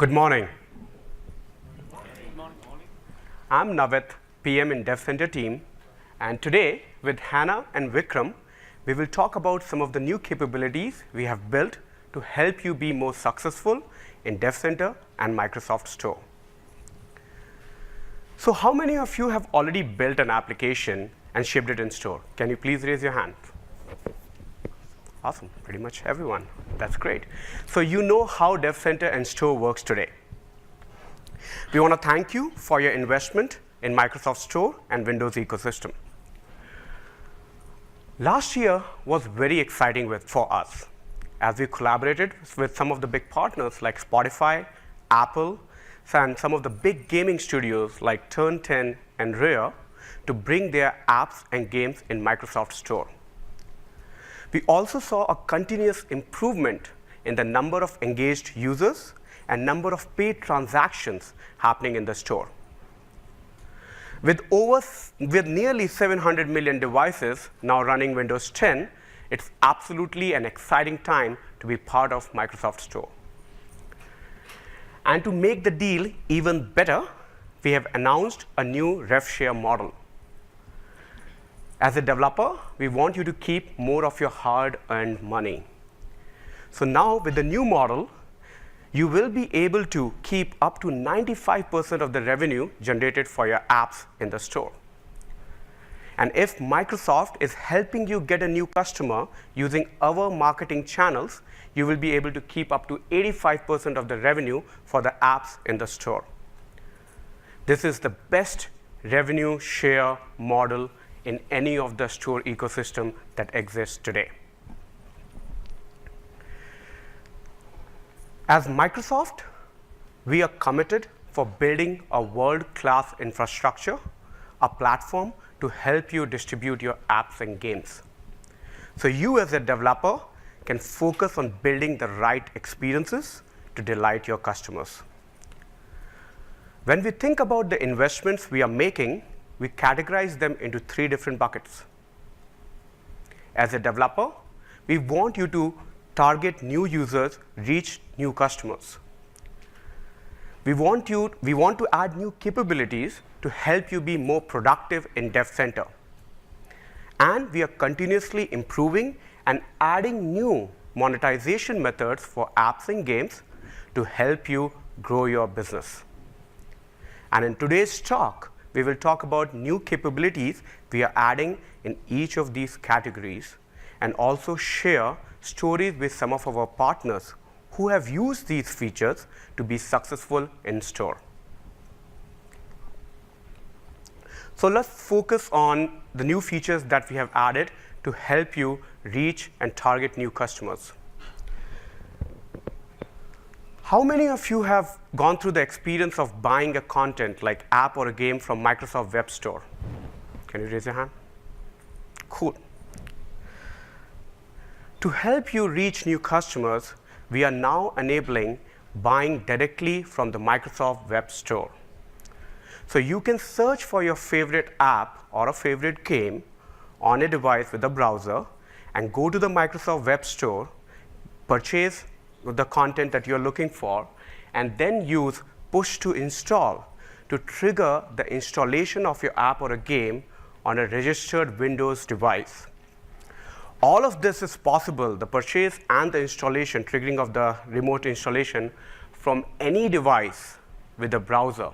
Good morning. I'm Navit, PM in Dev Center team, and today with Hannah and Vikram, we will talk about some of the new capabilities we have built to help you be more successful in Dev Center and Microsoft Store. So how many of you have already built an application and shipped it in Store? Can you please raise your hand? Awesome, pretty much everyone. That's great. So you know how Dev Center and Store works today. We want to thank you for your investment in Microsoft Store and Windows ecosystem. Last year was very exciting for us as we collaborated with some of the big partners like Spotify, Apple, and some of the big gaming studios like Turn 10 and Rare to bring their apps and games in Microsoft Store. We also saw a continuous improvement in the number of engaged users and number of paid transactions happening in the store. With nearly 700 million devices now running Windows 10, it's absolutely an exciting time to be part of Microsoft Store. And to make the deal even better, we have announced a new rev share model. As a developer, we want you to keep more of your hard-earned money. So now with the new model, you will be able to keep up to 95% of the revenue generated for your apps in the store. And if Microsoft is helping you get a new customer using our marketing channels, you will be able to keep up to 85% of the revenue for the apps in the store. This is the best revenue share model in any of the store ecosystem that exists today. As Microsoft, we are committed for building a world-class infrastructure, a platform to help you distribute your apps and games. So you as a developer can focus on building the right experiences to delight your customers. When we think about the investments we are making, we categorize them into 3 different buckets. As a developer, we want you to target new users, reach new customers. We want to add new capabilities to help you be more productive in Dev Center. And we are continuously improving and adding new monetization methods for apps and games to help you grow your business. And in today's talk, we will talk about new capabilities we are adding in each of these categories and also share stories with some of our partners who have used these features to be successful in store. So let's focus on the new features that we have added to help you reach and target new customers. How many of you have gone through the experience of buying a content like app or a game from Microsoft Web Store? Can you raise your hand? Cool. To help you reach new customers, we are now enabling buying directly from the Microsoft Web Store. So you can search for your favorite app or a favorite game on a device with a browser and go to the Microsoft Web Store, purchase the content that you're looking for, and then use push to install to trigger the installation of your app or a game on a registered Windows device. All of this is possible, the purchase and the installation, triggering of the remote installation from any device with a browser,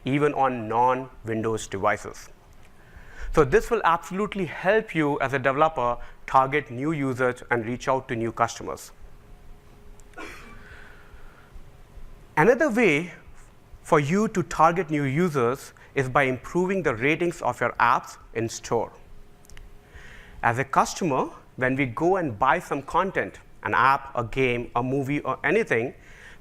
even on non-Windows devices. So this will absolutely help you as a developer target new users and reach out to new customers. Another way for you to target new users is by improving the ratings of your apps in store. As a customer, when we go and buy some content, an app, a game, a movie, or anything,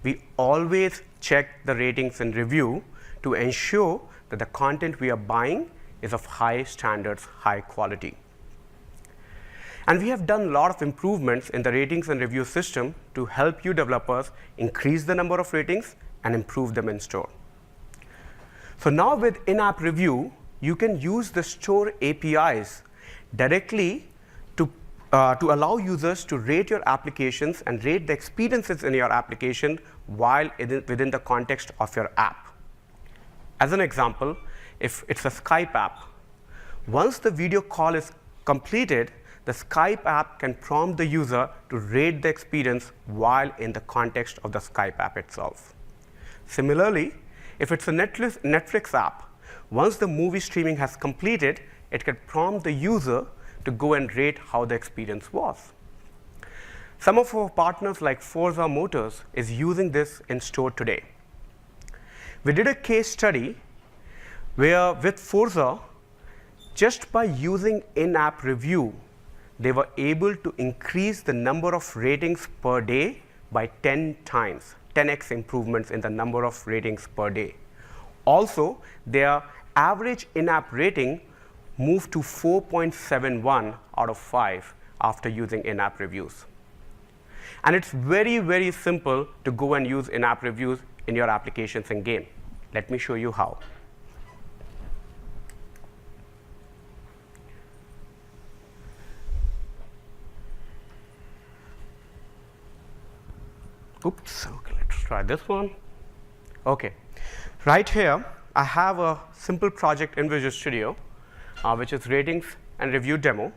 we always check the ratings and review to ensure that the content we are buying is of high standards, high quality. And we have done a lot of improvements in the ratings and review system to help you developers increase the number of ratings and improve them in store. So now with in-app review, you can use the store APIs directly to to allow users to rate your applications and rate the experiences in your application while within the context of your app. As an example, if it's a Skype app, once the video call is completed, the Skype app can prompt the user to rate the experience while in the context of the Skype app itself. Similarly, if it's a Netflix app, once the movie streaming has completed, it can prompt the user to go and rate how the experience was. Some of our partners like Forza Motors is using this in store today. We did a case study where with Forza, just by using in-app review, they were able to increase the number of ratings per day by 10 times, 10x improvements in the number of ratings per day. Also, their average in-app rating moved to 4.71 out of 5 after using in-app reviews. And it's very, very simple to go and use in-app reviews in your applications and game. Let me show you how. Oops, okay, let's try this one. Okay, right here, I have a simple project in Visual Studio, which is ratings and review demo.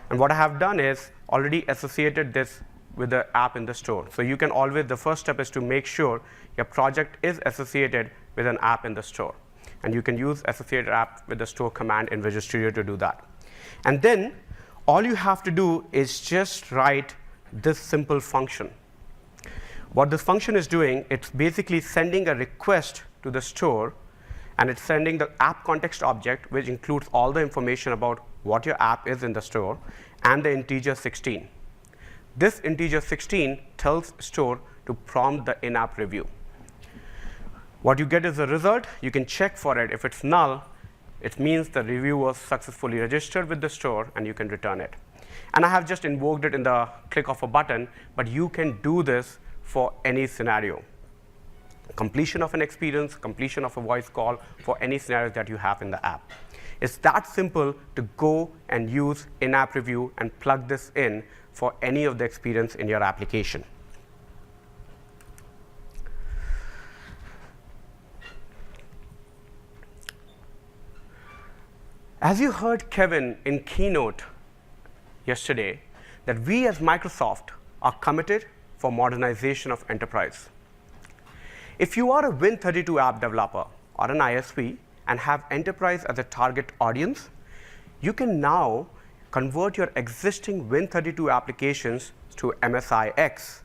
And what I have done is already associated this with the app in the store. So you can always, the first step is to make sure your project is associated with an app in the store. And you can use associated app with the store command in Visual Studio to do that. And then all you have to do is just write this simple function. What this function is doing, it's basically sending a request to the store, and it's sending the app context object, which includes all the information about what your app is in the store, and the integer 16. This integer 16 tells store to prompt the in-app review. What you get is a result. You can check for it. If it's null, it means the review was successfully registered with the store, and you can return it. And I have just invoked it in the click of a button, but you can do this for any scenario. Completion of an experience, completion of a voice call, for any scenario that you have in the app. It's that simple to go and use in-app review and plug this in for any of the experience in your application. As you heard Kevin in keynote yesterday, that we as Microsoft are committed for modernization of enterprise. If you are a Win32 app developer or an ISV and have enterprise as a target audience, you can now convert your existing Win32 applications to MSIX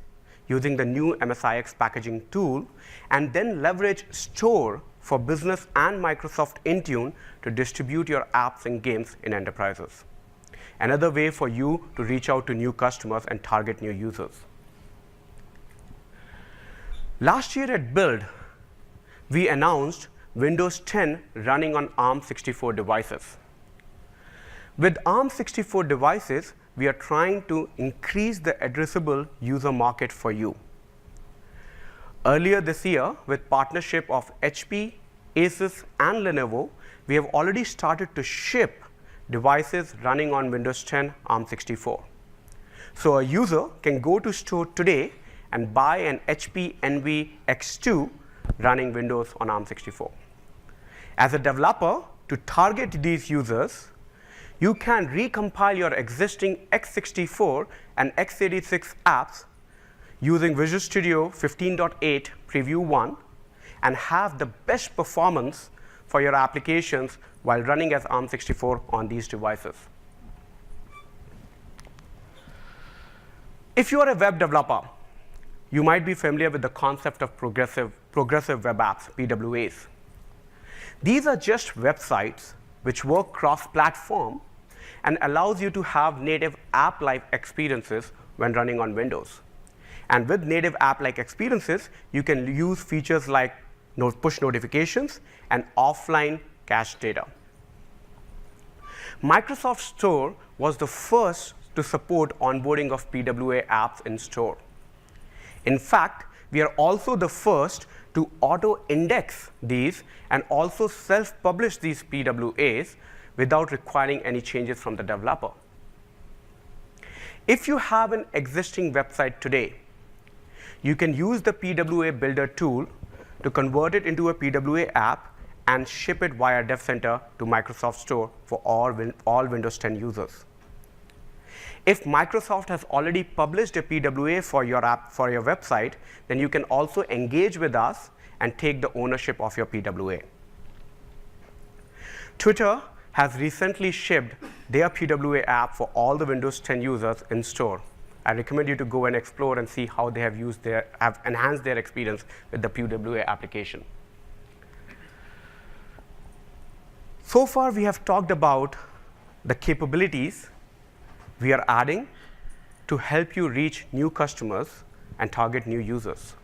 using the new MSIX packaging tool, and then leverage Store for Business and Microsoft Intune to distribute your apps and games in enterprises. Another way for you to reach out to new customers and target new users. Last year at Build, we announced Windows 10 running on ARM64 devices. With ARM64 devices, we are trying to increase the addressable user market for you. Earlier this year, with partnership of HP, Asus, and Lenovo, we have already started to ship devices running on Windows 10 ARM64. So a user can go to store today and buy an HP Envy X2 running Windows on ARM64. As a developer, to target these users, you can recompile your existing x64 and x86 apps using Visual Studio 15.8 Preview 1 and have the best performance for your applications while running as ARM64 on these devices. If you are a web developer, you might be familiar with the concept of progressive web apps, PWAs. These are just websites which work cross-platform and allows you to have native app-like experiences when running on Windows. And with native app-like experiences, you can use features like push notifications and offline cache data. Microsoft Store was the first to support onboarding of PWA apps in Store. In fact, we are also the first to auto-index these and also self-publish these PWAs without requiring any changes from the developer. If you have an existing website today, you can use the PWA Builder tool to convert it into a PWA app and ship it via Dev Center to Microsoft Store for all Windows 10 users. If Microsoft has already published a PWA for your app, for your website, then you can also engage with us and take the ownership of your PWA. Twitter has recently shipped their PWA app for all the Windows 10 users in store. I recommend you to go and explore and see how they have enhanced their experience with the PWA application. So far, we have talked about the capabilities we are adding to help you reach new customers and target new users.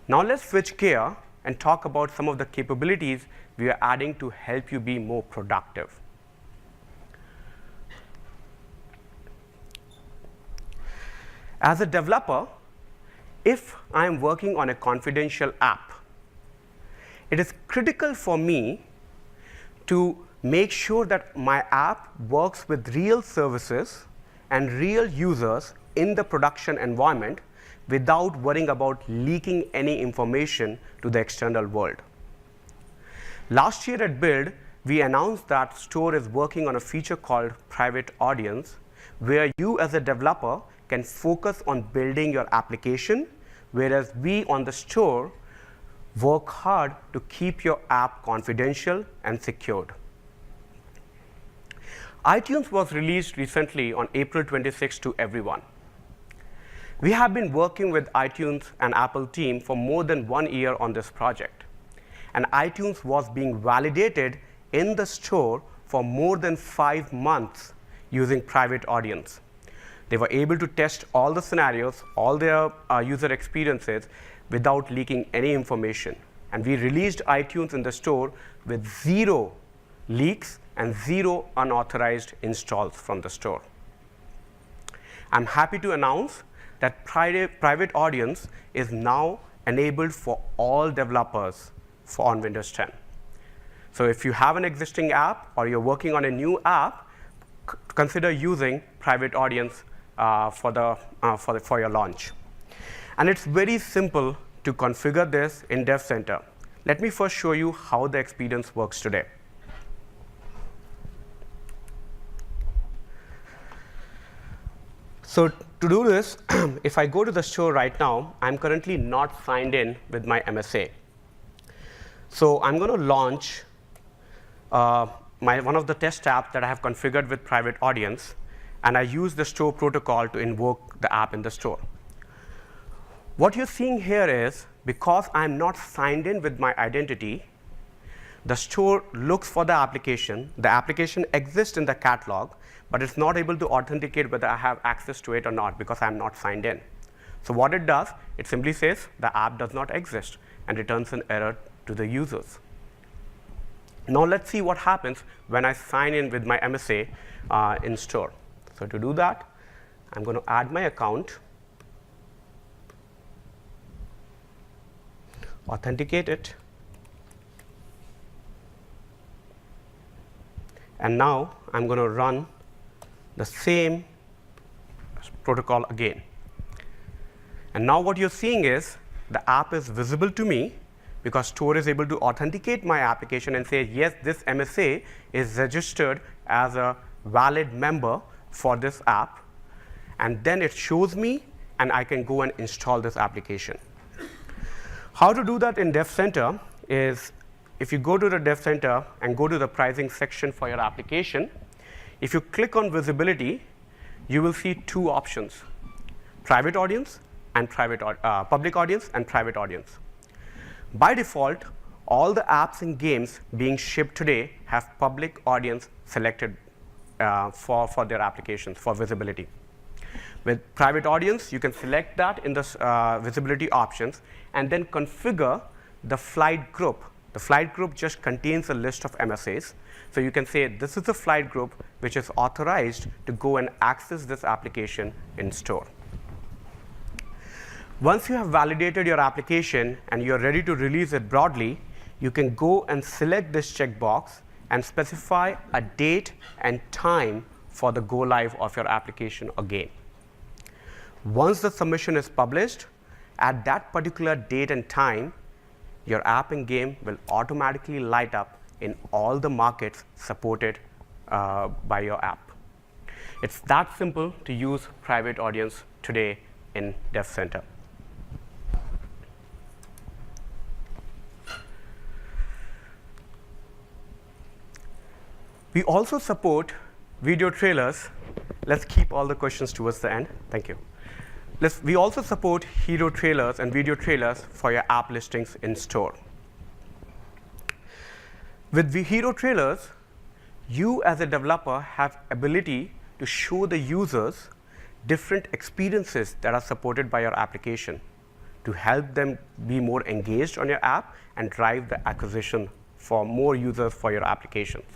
Now let's switch gear and talk about some of the capabilities we are adding to help you be more productive. As a developer, if I am working on a confidential app, it is critical for me to make sure that my app works with real services and real users in the production environment without worrying about leaking any information to the external world. Last year at Build, we announced that Store is working on a feature called Private Audience, where you as a developer can focus on building your application, whereas we on the Store work hard to keep your app confidential and secured. iTunes was released recently on April 26 to everyone. We have been working with iTunes and Apple team for more than 1 year on this project. And iTunes was being validated in the store for more than 5 months using Private Audience. They were able to test all the scenarios, all their user experiences without leaking any information. And we released iTunes in the store with 0 leaks and 0 unauthorized installs from the store. I'm happy to announce that Private Audience is now enabled for all developers on Windows 10. So if you have an existing app or you're working on a new app, consider using Private Audience for your launch. And it's very simple to configure this in Dev Center. Let me first show you how the experience works today. So to do this, if I go to the store right now, I'm currently not signed in with my MSA. So I'm going to launch one of the test apps that I have configured with Private Audience, and I use the store protocol to invoke the app in the store. What you're seeing here is, because I'm not signed in with my identity, the store looks for the application. The application exists in the catalog, but it's not able to authenticate whether I have access to it or not because I'm not signed in. So what it does, it simply says the app does not exist and returns an error to the users. Now let's see what happens when I sign in with my MSA in store. So to do that, I'm going to add my account, authenticate it, and now I'm going to run the same protocol again. And now what you're seeing is the app is visible to me because Store is able to authenticate my application and say, yes, this MSA is registered as a valid member for this app. And then it shows me, and I can go and install this application. How to do that in Dev Center is, if you go to the Dev Center and go to the pricing section for your application, if you click on visibility, you will see 2 options: Private Audience and public audience and Private Audience. By default, all the apps and games being shipped today have public audience selected for their applications for visibility. With Private Audience, you can select that in the visibility options and then configure the flight group. The flight group just contains a list of MSAs. So you can say, this is a flight group which is authorized to go and access this application in store. Once you have validated your application and you're ready to release it broadly, you can go and select this checkbox and specify a date and time for the go live of your application again. Once the submission is published, at that particular date and time, your app and game will automatically light up in all the markets supported by your app. It's that simple to use private audience today in Dev Center. We also support video trailers. Let's keep all the questions towards the end. Thank you. We also support hero trailers and video trailers for your app listings in store. With the hero trailers, you as a developer have ability to show the users different experiences that are supported by your application to help them be more engaged on your app and drive the acquisition for more users for your applications.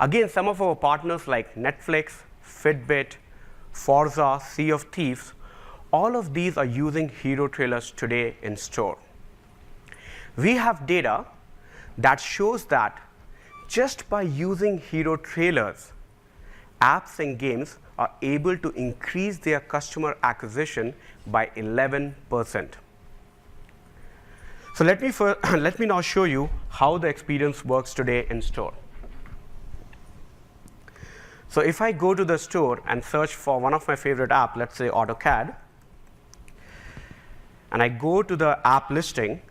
Again, some of our partners like Netflix, Fitbit, Forza, Sea of Thieves, all of these are using hero trailers today in store. We have data that shows that just by using hero trailers, apps and games are able to increase their customer acquisition by 11%. So let me now show you how the experience works today in store. So if I go to the store and search for one of my favorite apps, let's say AutoCAD, and I go to the app listing,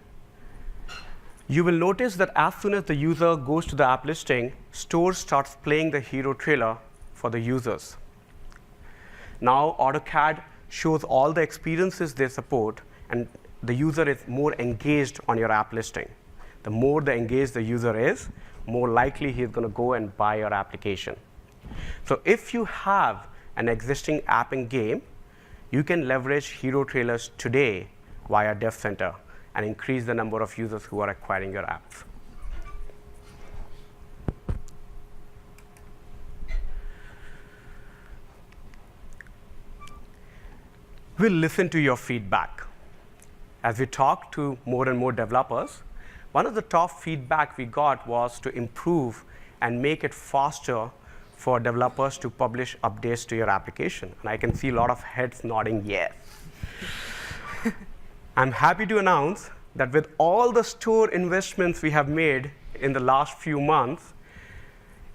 you will notice that as soon as the user goes to the app listing, store starts playing the hero trailer for the users. Now AutoCAD shows all the experiences they support, and the user is more engaged on your app listing. The more engaged the user is, more likely he's going to go and buy your application. So if you have an existing app and game, you can leverage hero trailers today via Dev Center and increase the number of users who are acquiring your apps. We'll listen to your feedback. As we talk to more and more developers, one of the top feedback we got was to improve and make it faster for developers to publish updates to your application. And I can see a lot of heads nodding yes. I'm happy to announce that with all the store investments we have made in the last few months,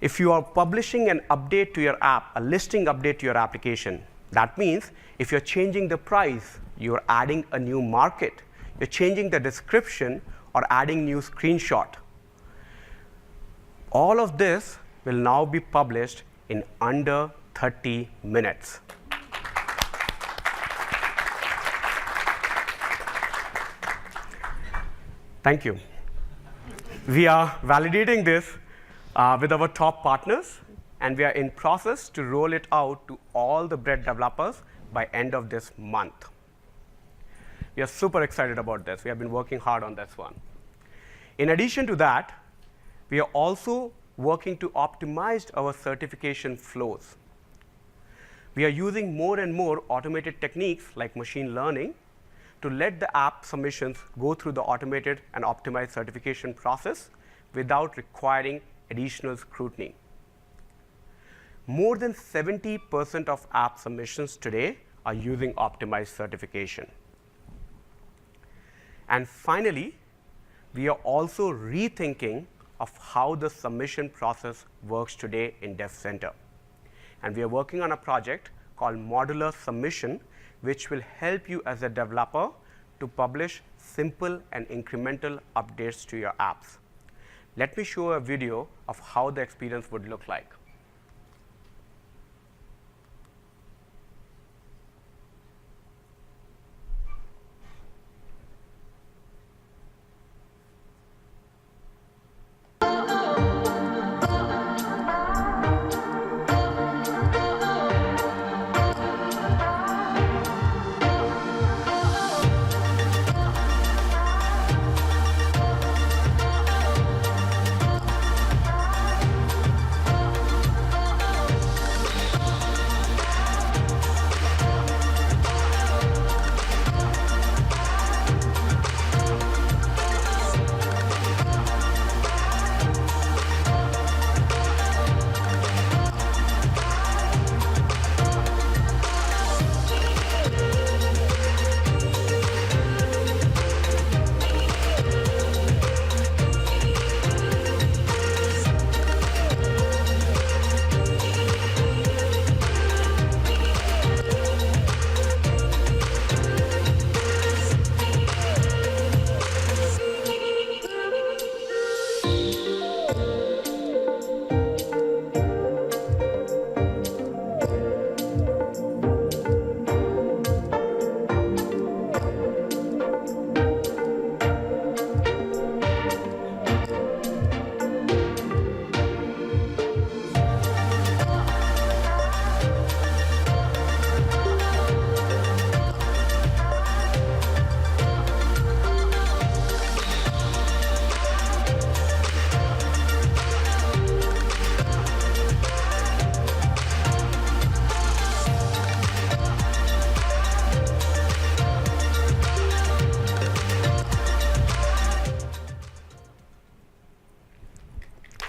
if you are publishing an update to your app, a listing update to your application, that means if you're changing the price, you're adding a new market, you're changing the description or adding new screenshot. All of this will now be published in under 30 minutes. Thank you. We are validating this with our top partners, and we are in process to roll it out to all the Bread developers by end of this month. We are super excited about this. We have been working hard on this one. In addition to that, we are also working to optimize our certification flows. We are using more and more automated techniques like machine learning to let the app submissions go through the automated and optimized certification process without requiring additional scrutiny. More than 70% of app submissions today are using optimized certification. And finally, we are also rethinking of how the submission process works today in Dev Center. And we are working on a project called Modular Submission, which will help you as a developer to publish simple and incremental updates to your apps. Let me show a video of how the experience would look like.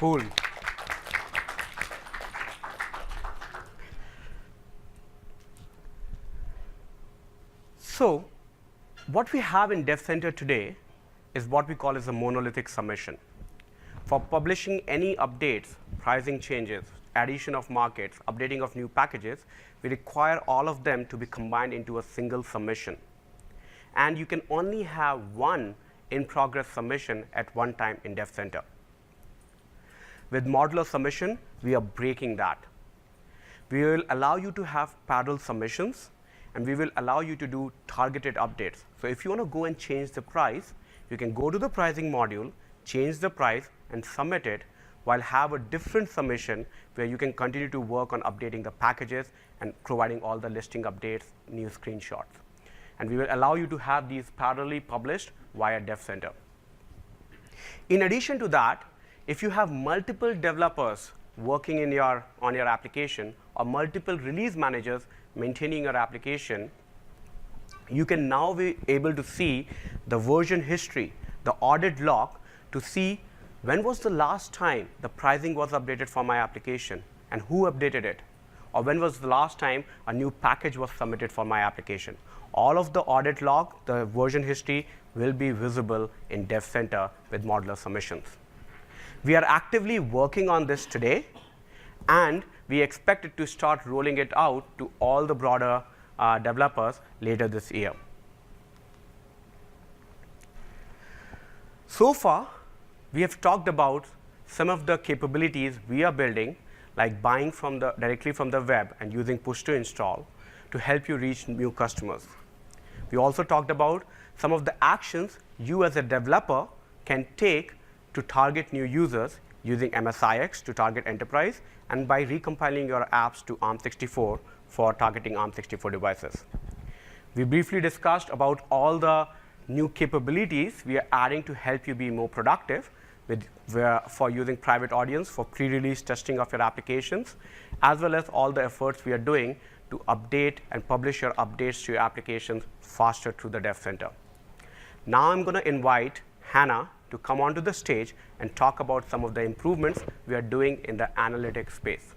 Cool. So what we have in Dev Center today is what we call as a monolithic submission. For publishing any updates, pricing changes, addition of markets, updating of new packages, we require all of them to be combined into a single submission. And you can only have one in-progress submission at one time in Dev Center. With modular submission, we are breaking that. We will allow you to have parallel submissions, and we will allow you to do targeted updates. So if you want to go and change the price, you can go to the pricing module, change the price, and submit it, while have a different submission where you can continue to work on updating the packages and providing all the listing updates, new screenshots. And we will allow you to have these parallelly published via Dev Center. In addition to that, if you have multiple developers working on your application or multiple release managers maintaining your application, you can now be able to see the version history, the audit log, to see when was the last time the pricing was updated for my application and who updated it, or when was the last time a new package was submitted for my application. All of the audit log, the version history, will be visible in Dev Center with modular submissions. We are actively working on this today, and we expect it to start rolling it out to all the broader developers later this year. So far, we have talked about some of the capabilities we are building, like buying directly from the web and using push to install to help you reach new customers. We also talked about some of the actions you as a developer can take to target new users using MSIX to target enterprise, and by recompiling your apps to ARM64 for targeting ARM64 devices. We briefly discussed about all the new capabilities we are adding to help you be more productive for using private audience for pre-release testing of your applications, as well as all the efforts we are doing to update and publish your updates to your applications faster through the Dev Center. Now I'm going to invite Hannah to come onto the stage and talk about some of the improvements we are doing in the analytics space.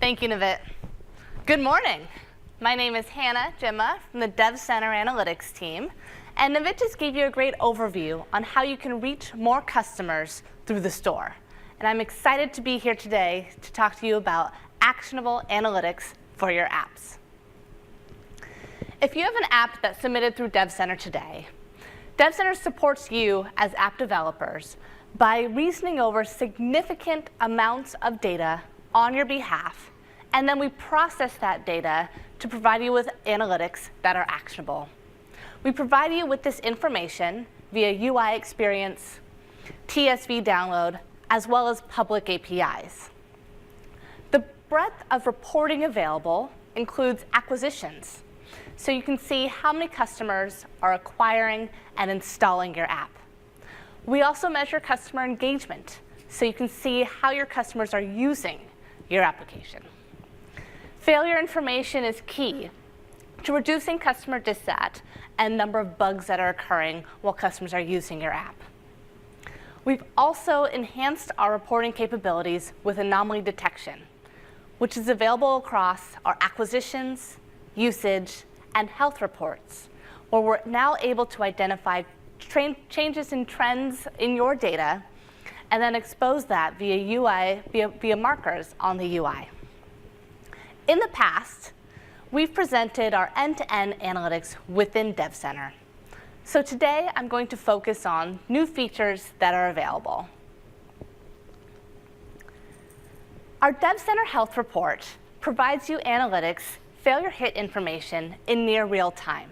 Thank you, Navit. Good morning. My name is Hannah Jimma from the Dev Center Analytics team, and Navit just gave you a great overview on how you can reach more customers through the store. And I'm excited to be here today to talk to you about actionable analytics for your apps. If you have an app that's submitted through Dev Center today, Dev Center supports you as app developers by reasoning over significant amounts of data on your behalf, and then we process that data to provide you with analytics that are actionable. We provide you with this information via UI experience, TSV download, as well as public APIs. The breadth of reporting available includes acquisitions, so you can see how many customers are acquiring and installing your app. We also measure customer engagement, so you can see how your customers are using your application. Failure information is key to reducing customer dissat and number of bugs that are occurring while customers are using your app. We've also enhanced our reporting capabilities with anomaly detection, which is available across our acquisitions, usage, and health reports, where we're now able to identify changes in trends in your data and then expose that via markers on the UI. In the past, we've presented our end-to-end analytics within Dev Center. So today, I'm going to focus on new features that are available. Our Dev Center Health Report provides you analytics failure hit information in near real time.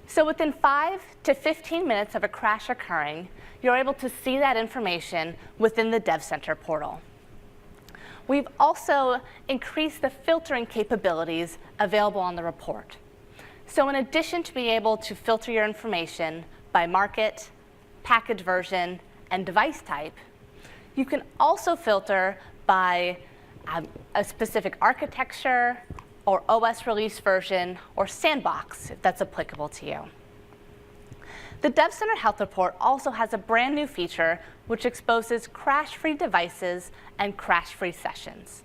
So within 5 to 15 minutes of a crash occurring, you're able to see that information within the Dev Center portal. We've also increased the filtering capabilities available on the report. So in addition to being able to filter your information by market, package version, and device type, you can also filter by a specific architecture or OS release version or sandbox, if that's applicable to you. The Dev Center Health Report also has a brand new feature which exposes crash-free devices and crash-free sessions.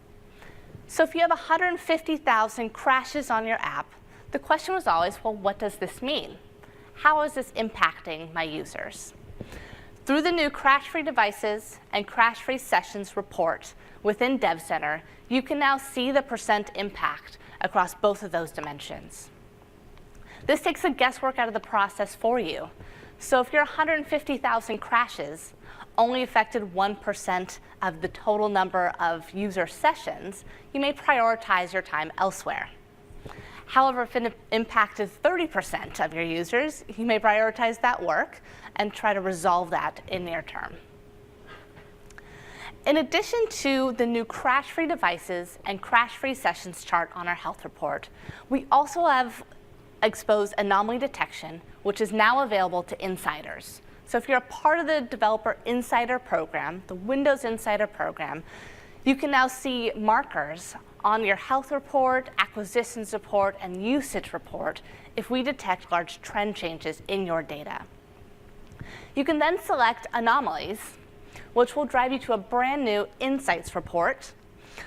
So if you have 150,000 crashes on your app, the question was always, well, what does this mean? How is this impacting my users? Through the new crash-free devices and crash-free sessions report within Dev Center, you can now see the percent impact across both of those dimensions. This takes the guesswork out of the process for you. So if your 150,000 crashes only affected 1% of the total number of user sessions, you may prioritize your time elsewhere. However, if it impacted 30% of your users, you may prioritize that work and try to resolve that in near term. In addition to the new crash-free devices and crash-free sessions chart on our health report, we also have exposed anomaly detection, which is now available to insiders. So if you're a part of the Developer Insider program, the Windows Insider program, you can now see markers on your health report, acquisitions report, and usage report if we detect large trend changes in your data. You can then select anomalies, which will drive you to a brand new Insights report,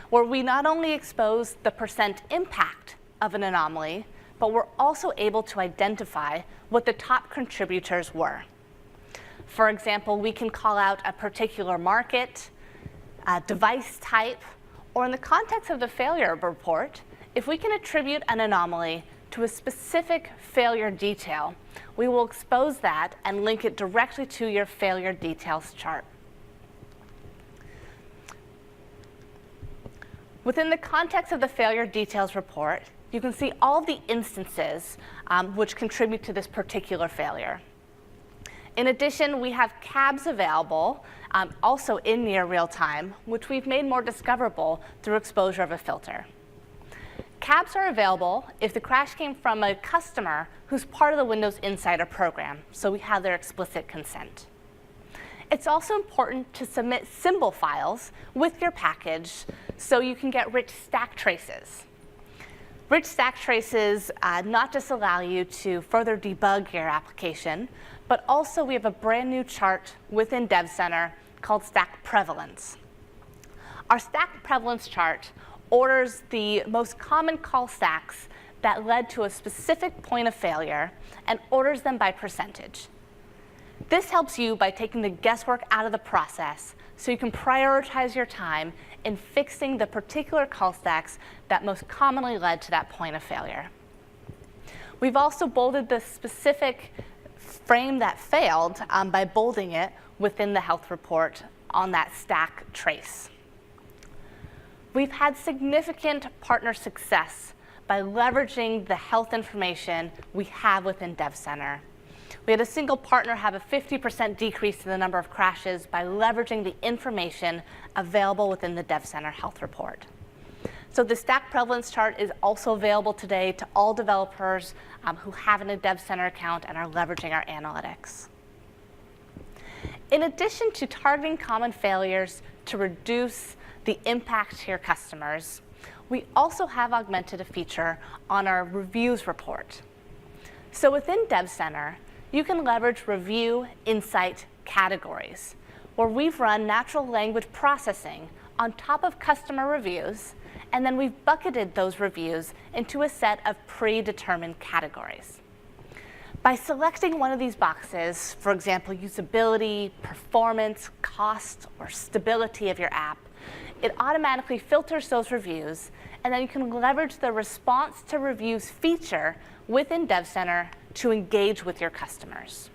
where we not only expose the percent impact of an anomaly, but we're also able to identify what the top contributors were. For example, we can call out a particular market, a device type, or in the context of the failure report, if we can attribute an anomaly to a specific failure detail, we will expose that and link it directly to your failure details chart. Within the context of the failure details report, you can see all the instances which contribute to this particular failure. In addition, we have cabs available, also in near real time, which we've made more discoverable through exposure of a filter. Cabs are available if the crash came from a customer who's part of the Windows Insider program, so we have their explicit consent. It's also important to submit symbol files with your package so you can get rich stack traces. Rich stack traces not just allow you to further debug your application, but also we have a brand new chart within Dev Center called Stack Prevalence. Our Stack Prevalence chart orders the most common call stacks that led to a specific point of failure and orders them by percentage. This helps you by taking the guesswork out of the process so you can prioritize your time in fixing the particular call stacks that most commonly led to that point of failure. We've also bolded the specific frame that failed by bolding it within the health report on that stack trace. We've had significant partner success by leveraging the health information we have within Dev Center. We had a single partner have a 50% decrease in the number of crashes by leveraging the information available within the Dev Center health report. So the stack prevalence chart is also available today to all developers who have a Dev Center account and are leveraging our analytics. In addition to targeting common failures to reduce the impact to your customers, we also have augmented a feature on our reviews report. So within Dev Center, you can leverage review insight categories, where we've run natural language processing on top of customer reviews, and then we've bucketed those reviews into a set of predetermined categories. By selecting one of these boxes, for example, usability, performance, cost, or stability of your app, it automatically filters those reviews, and then you can leverage the response to reviews feature within Dev Center to engage with your customers.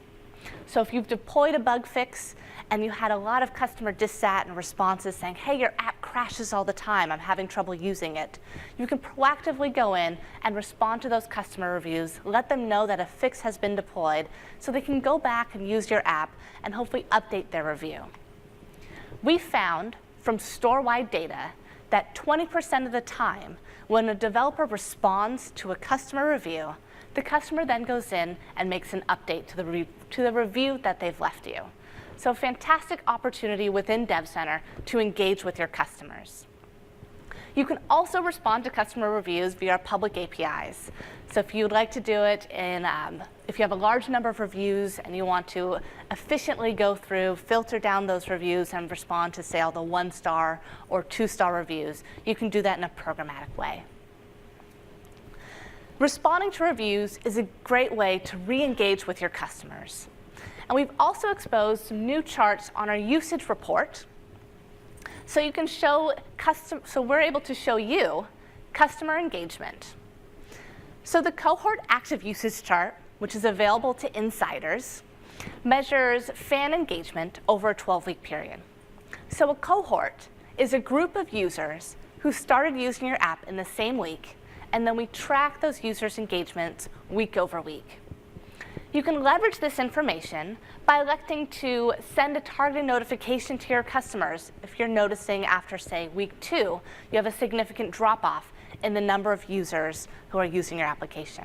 So if you've deployed a bug fix and you had a lot of customer dissat and responses saying, hey, your app crashes all the time, I'm having trouble using it, you can proactively go in and respond to those customer reviews, let them know that a fix has been deployed so they can go back and use your app and hopefully update their review. We found from store-wide data that 20% of the time when a developer responds to a customer review, the customer then goes in and makes an update to the review that they've left you. So fantastic opportunity within Dev Center to engage with your customers. You can also respond to customer reviews via our public APIs. So if you'd like to do it if you have a large number of reviews and you want to efficiently go through, filter down those reviews and respond to, say, all the 1-star or 2-star reviews, you can do that in a programmatic way. Responding to reviews is a great way to re-engage with your customers. And we've also exposed some new charts on our usage report. So you can show so we're able to show you customer engagement. So the cohort active usage chart, which is available to insiders, measures fan engagement over a 12-week period. So a cohort is a group of users who started using your app in the same week, and then we track those users' engagements week over week. You can leverage this information by electing to send a targeted notification to your customers if you're noticing after, say, week 2, you have a significant drop-off in the number of users who are using your application.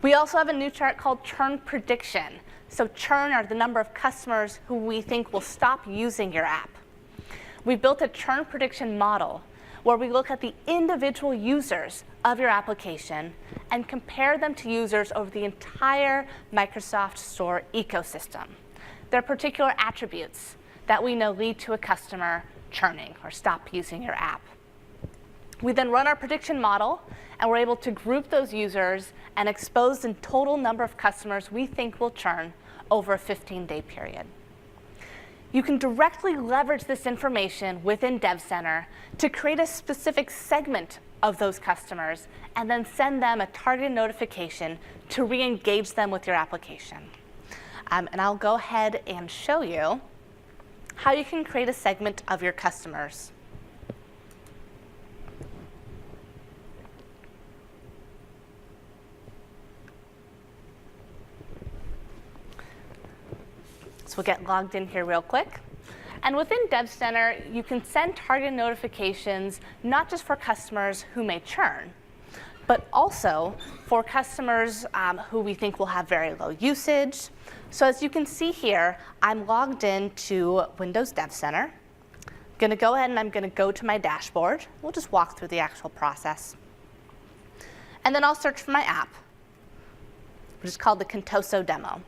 We also have a new chart called churn prediction. So churn are the number of customers who we think will stop using your app. We built a churn prediction model where we look at the individual users of your application and compare them to users over the entire Microsoft Store ecosystem. There are particular attributes that we know lead to a customer churning or stop using your app. We then run our prediction model, and we're able to group those users and expose the total number of customers we think will churn over a 15-day period. You can directly leverage this information within Dev Center to create a specific segment of those customers and then send them a targeted notification to re-engage them with your application. And I'll go ahead and show you how you can create a segment of your customers. So we'll get logged in here real quick. And within Dev Center, you can send targeted notifications not just for customers who may churn, but also for customers who we think will have very low usage. So as you can see here, I'm logged in to Windows Dev Center. I'm going to go ahead and I'm going to go to my dashboard. We'll just walk through the actual process. And then I'll search for my app, which is called the Contoso demo.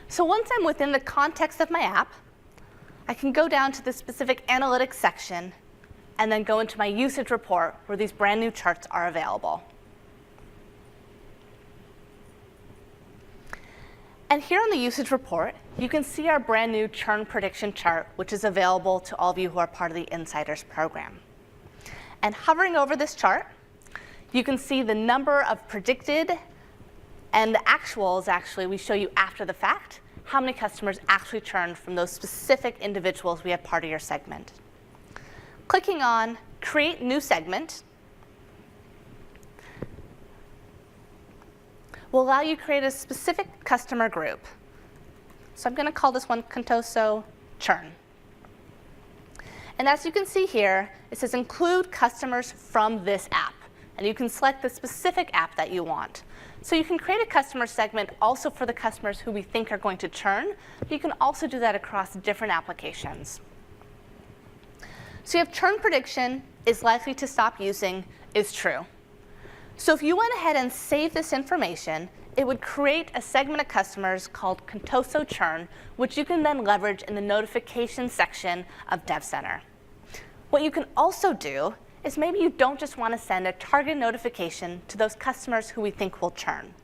So once I'm within the context of my app, I can go down to the specific analytics section and then go into my usage report where these brand new charts are available. And here on the usage report, you can see our brand new churn prediction chart, which is available to all of you who are part of the Insiders program. And hovering over this chart, you can see the number of predicted and the actuals, actually, we show you after the fact, how many customers actually churned from those specific individuals we have part of your segment. Clicking on Create New Segment will allow you to create a specific customer group. So I'm going to call this one Contoso Churn. And as you can see here, it says Include customers from this app. And you can select the specific app that you want. So you can create a customer segment also for the customers who we think are going to churn. But you can also do that across different applications. So you have churn prediction is likely to stop using is true. So if you went ahead and saved this information, it would create a segment of customers called Contoso Churn, which you can then leverage in the notification section of Dev Center. What you can also do is maybe you don't just want to send a targeted notification to those customers who we think will churn.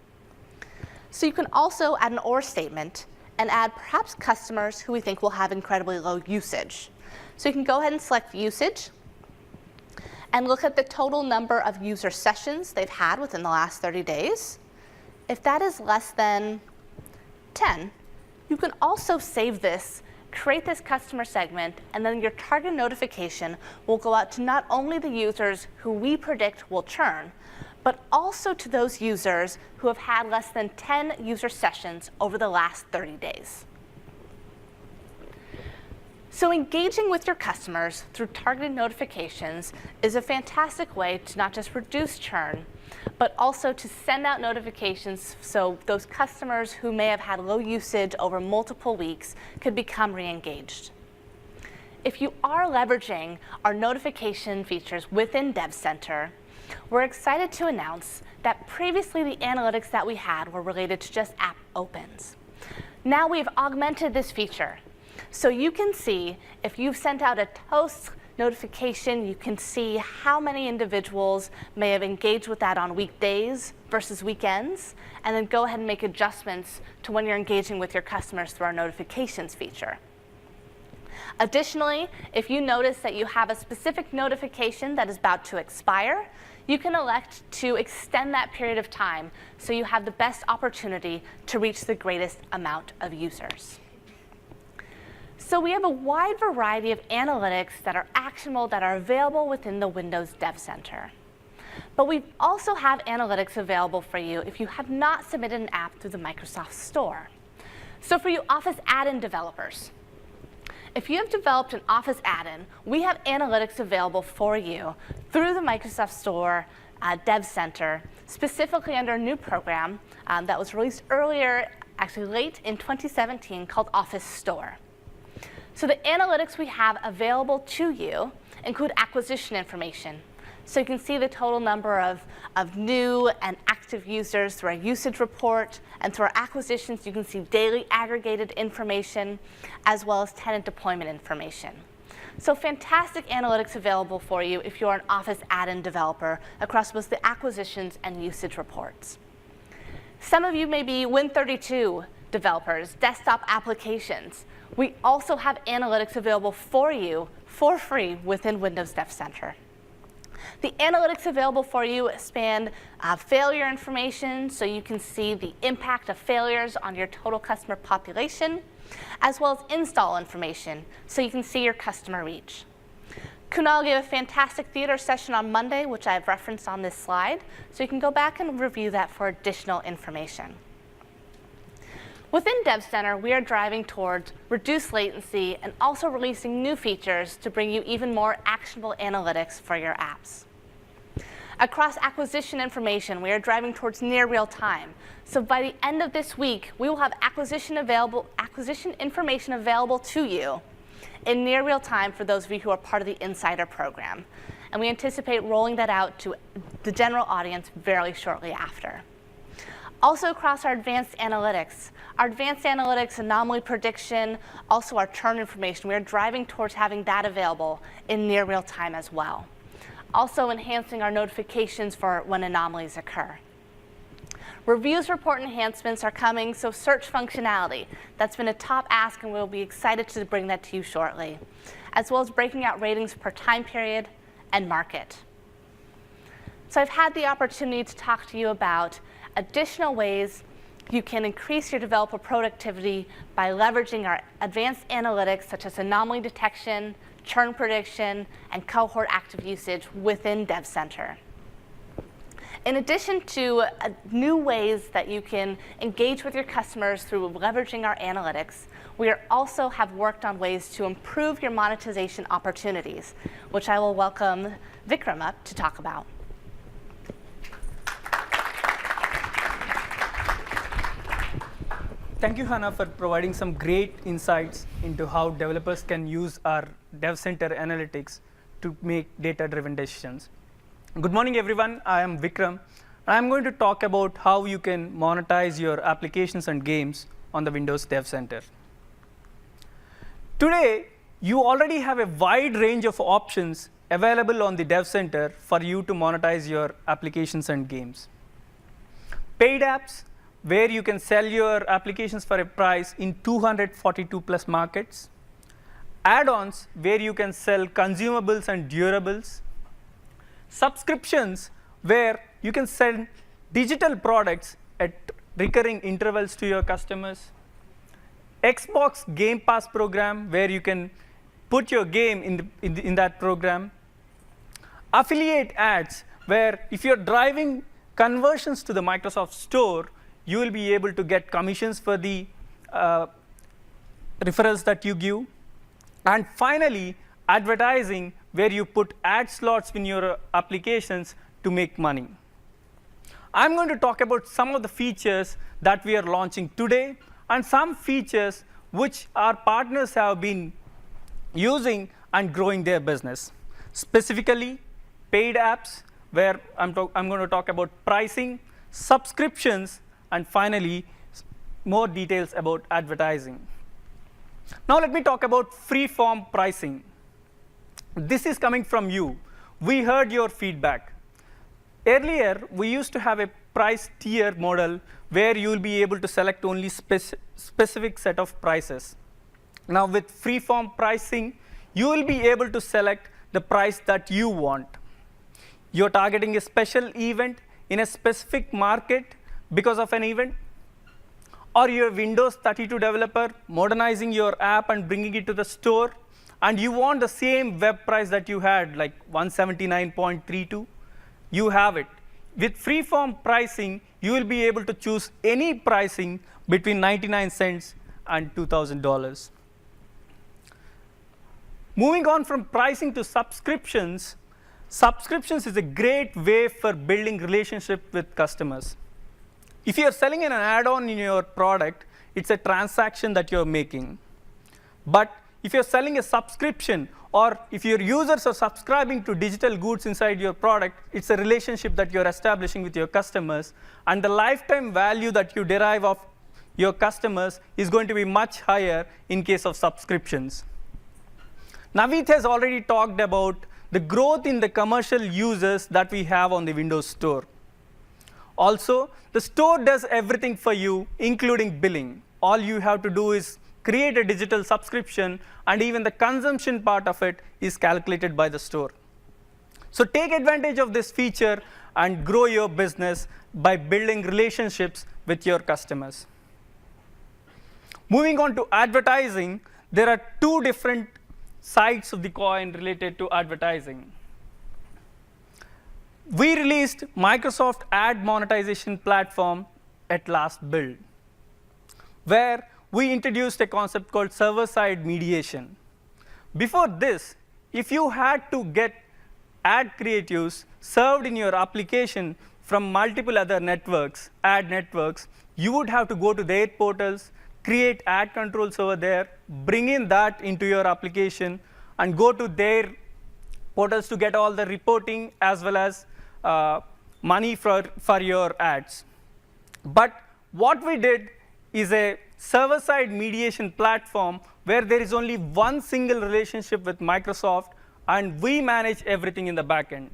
So you can also add an or statement and add perhaps customers who we think will have incredibly low usage. So you can go ahead and select usage and look at the total number of user sessions they've had within the last 30 days. If that is less than 10, you can also save this, create this customer segment, and then your target notification will go out to not only the users who we predict will churn, but also to those users who have had less than 10 user sessions over the last 30 days. So engaging with your customers through targeted notifications is a fantastic way to not just reduce churn, but also to send out notifications so those customers who may have had low usage over multiple weeks could become re-engaged. if you are leveraging our notification features within Dev Center, we're excited to announce that previously the analytics that we had were related to just app opens. Now we've augmented this feature. So you can see if you've sent out a toast notification, you can see how many individuals may have engaged with that on weekdays versus weekends, and then go ahead and make adjustments to when you're engaging with your customers through our notifications feature. Additionally, if you notice that you have a specific notification that is about to expire, you can elect to extend that period of time so you have the best opportunity to reach the greatest amount of users. So we have a wide variety of analytics that are actionable, that are available within the Windows Dev Center. But we also have analytics available for you if you have not submitted an app through the Microsoft Store. So for you Office add-in developers, if you have developed an Office add-in, we have analytics available for you through the Microsoft Store Dev Center, specifically under a new program that was released earlier, actually late in 2017, called Office Store. So the analytics we have available to you include acquisition information. So you can see the total number of new and active users through our usage report, and through our acquisitions you can see daily aggregated information as well as tenant deployment information. So fantastic analytics available for you if you're an Office add-in developer across both the acquisitions and usage reports. Some of you may be Win32 developers, desktop applications. We also have analytics available for you for free within Windows Dev Center. The analytics available for you span failure information, so you can see the impact of failures on your total customer population, as well as install information, so you can see your customer reach. Kunal gave a fantastic theater session on Monday, which I've referenced on this slide, so you can go back and review that for additional information. Within Dev Center, we are driving towards reduced latency and also releasing new features to bring you even more actionable analytics for your apps. Across acquisition information, we are driving towards near real time. So by the end of this week, we will have acquisition information available to you in near real time for those of you who are part of the Insider program. And we anticipate rolling that out to the general audience very shortly after. Also across our advanced analytics, anomaly prediction, also our churn information, we are driving towards having that available in near real time as well. Also enhancing our notifications for when anomalies occur. Reviews report enhancements are coming, so search functionality. That's been a top ask, and we'll be excited to bring that to you shortly, as well as breaking out ratings per time period and market. So I've had the opportunity to talk to you about additional ways you can increase your developer productivity by leveraging our advanced analytics such as anomaly detection, churn prediction, and cohort active usage within Dev Center. In addition to new ways that you can engage with your customers through leveraging our analytics, we also have worked on ways to improve your monetization opportunities, which I will welcome Vikram up to talk about. Thank you, Hannah, for providing some great insights into how developers can use our Dev Center analytics to make data-driven decisions. Good morning, everyone. I am Vikram. I'm going to talk about how you can monetize your applications and games on the Windows Dev Center. Today, you already have a wide range of options available on the Dev Center for you to monetize your applications and games. Paid apps, where you can sell your applications for a price in 242 plus markets. Add-ons, where you can sell consumables and durables. Subscriptions, where you can sell digital products at recurring intervals to your customers. Xbox Game Pass program, where you can put your game in that program. Affiliate ads, where if you're driving conversions to the Microsoft Store, you will be able to get commissions for the referrals that you give. And finally, advertising, where you put ad slots in your applications to make money. I'm going to talk about some of the features that we are launching today and some features which our partners have been using and growing their business. Specifically, paid apps, where I'm going to talk about pricing, subscriptions, and finally, more details about advertising. Now let me talk about free-form pricing. This is coming from you. We heard your feedback. Earlier, we used to have a price tier model where you will be able to select only specific set of prices. Now with free-form pricing, you will be able to select the price that you want. You're targeting a special event in a specific market because of an event, or you're a Windows 32 developer modernizing your app and bringing it to the store, and you want the same web price that you had, like 179.32, you have it. With free-form pricing, you will be able to choose any pricing between 99 cents and $2,000. Moving on from pricing to subscriptions, subscriptions is a great way for building relationship with customers. If you're selling an add-on in your product, it's a transaction that you're making. But if you're selling a subscription, or if your users are subscribing to digital goods inside your product, it's a relationship that you're establishing with your customers, and the lifetime value that you derive of your customers is going to be much higher in case of subscriptions. Naveed has already talked about the growth in the commercial users that we have on the Windows Store. Also, the store does everything for you, including billing. All you have to do is create a digital subscription, and even the consumption part of it is calculated by the store. So take advantage of this feature and grow your business by building relationships with your customers. Moving on to advertising, there are two different sides of the coin related to advertising. We released Microsoft Ad Monetization Platform at last build, where we introduced a concept called server-side mediation. Before this, if you had to get ad creatives served in your application from multiple other networks, ad networks, you would have to go to their portals, create ad controls over there, bring in that into your application, and go to their portals to get all the reporting as well as money for your ads. But what we did is a server-side mediation platform where there is only one single relationship with Microsoft, and we manage everything in the backend.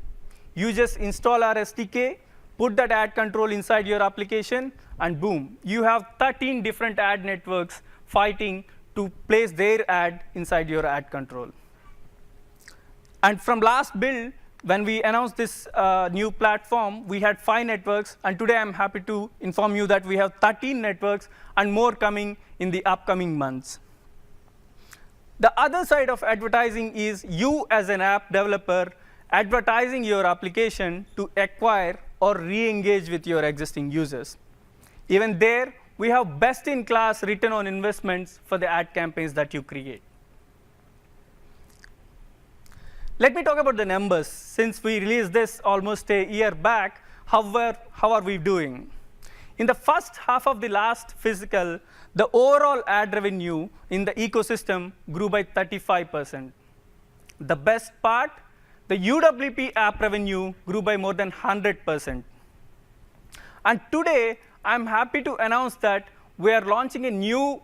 You just install our SDK, put that ad control inside your application, and boom, you have 13 different ad networks fighting to place their ad inside your ad control. And from last build, when we announced this new platform, we had 5 networks, and today I'm happy to inform you that we have 13 networks and more coming in the upcoming months. The other side of advertising is you as an app developer advertising your application to acquire or re-engage with your existing users. Even there, we have best-in-class return on investments for the ad campaigns that you create. Let me talk about the numbers. Since we released this almost a year back, how are we doing? In the first half of the last fiscal, the overall ad revenue in the ecosystem grew by 35%. The best part, the UWP app revenue grew by more than 100%. And today, I'm happy to announce that we are launching a new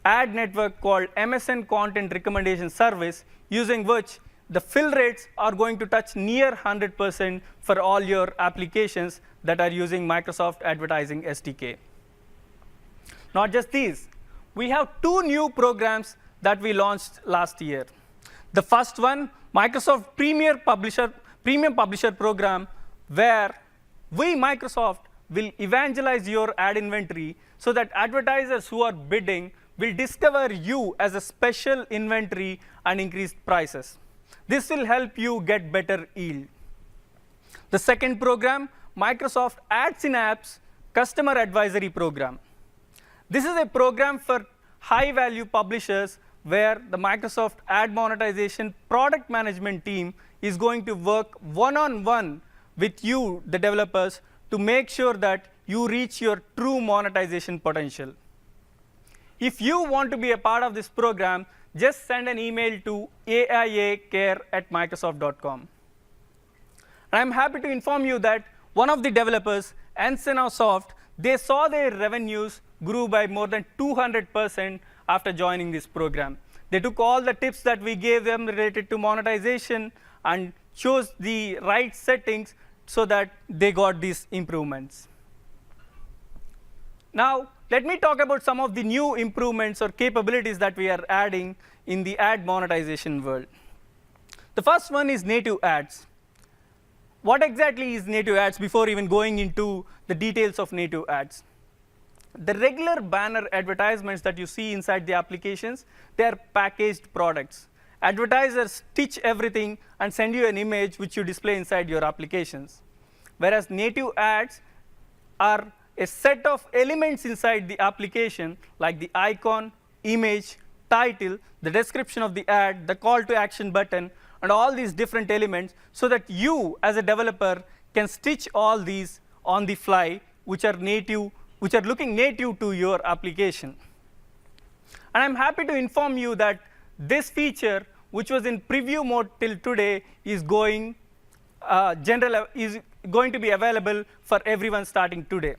ad network called MSN Content Recommendation Service, using which the fill rates are going to touch near 100% for all your applications that are using Microsoft Advertising SDK. Not just these, we have 2 new programs that we launched last year. The first one, Microsoft Premium Publisher Program, where we, Microsoft, will evangelize your ad inventory so that advertisers who are bidding will discover you as a special inventory and increase prices. This will help you get better yield. The second program, Microsoft Ads in Apps Customer Advisory Program. This is a program for high-value publishers where the Microsoft Ad Monetization Product Management team is going to work one-on-one with you, the developers, to make sure that you reach your true monetization potential. If you want to be a part of this program, just send an email to aiacare@microsoft.com. And I'm happy to inform you that one of the developers, Soft, they saw their revenues grew by more than 200% after joining this program. They took all the tips that we gave them related to monetization and chose the right settings so that they got these improvements. Now, let me talk about some of the new improvements or capabilities that we are adding in the ad monetization world. The first one is native ads. What exactly is native ads before even going into the details of native ads? The regular banner advertisements that you see inside the applications, they are packaged products. Advertisers stitch everything and send you an image which you display inside your applications. Whereas native ads are a set of elements inside the application, like the icon, image, title, the description of the ad, the call to action button, and all these different elements, so that you, as a developer, can stitch all these on the fly, which are looking native to your application. And I'm happy to inform you that this feature, which was in preview mode till today, is going to be available for everyone starting today.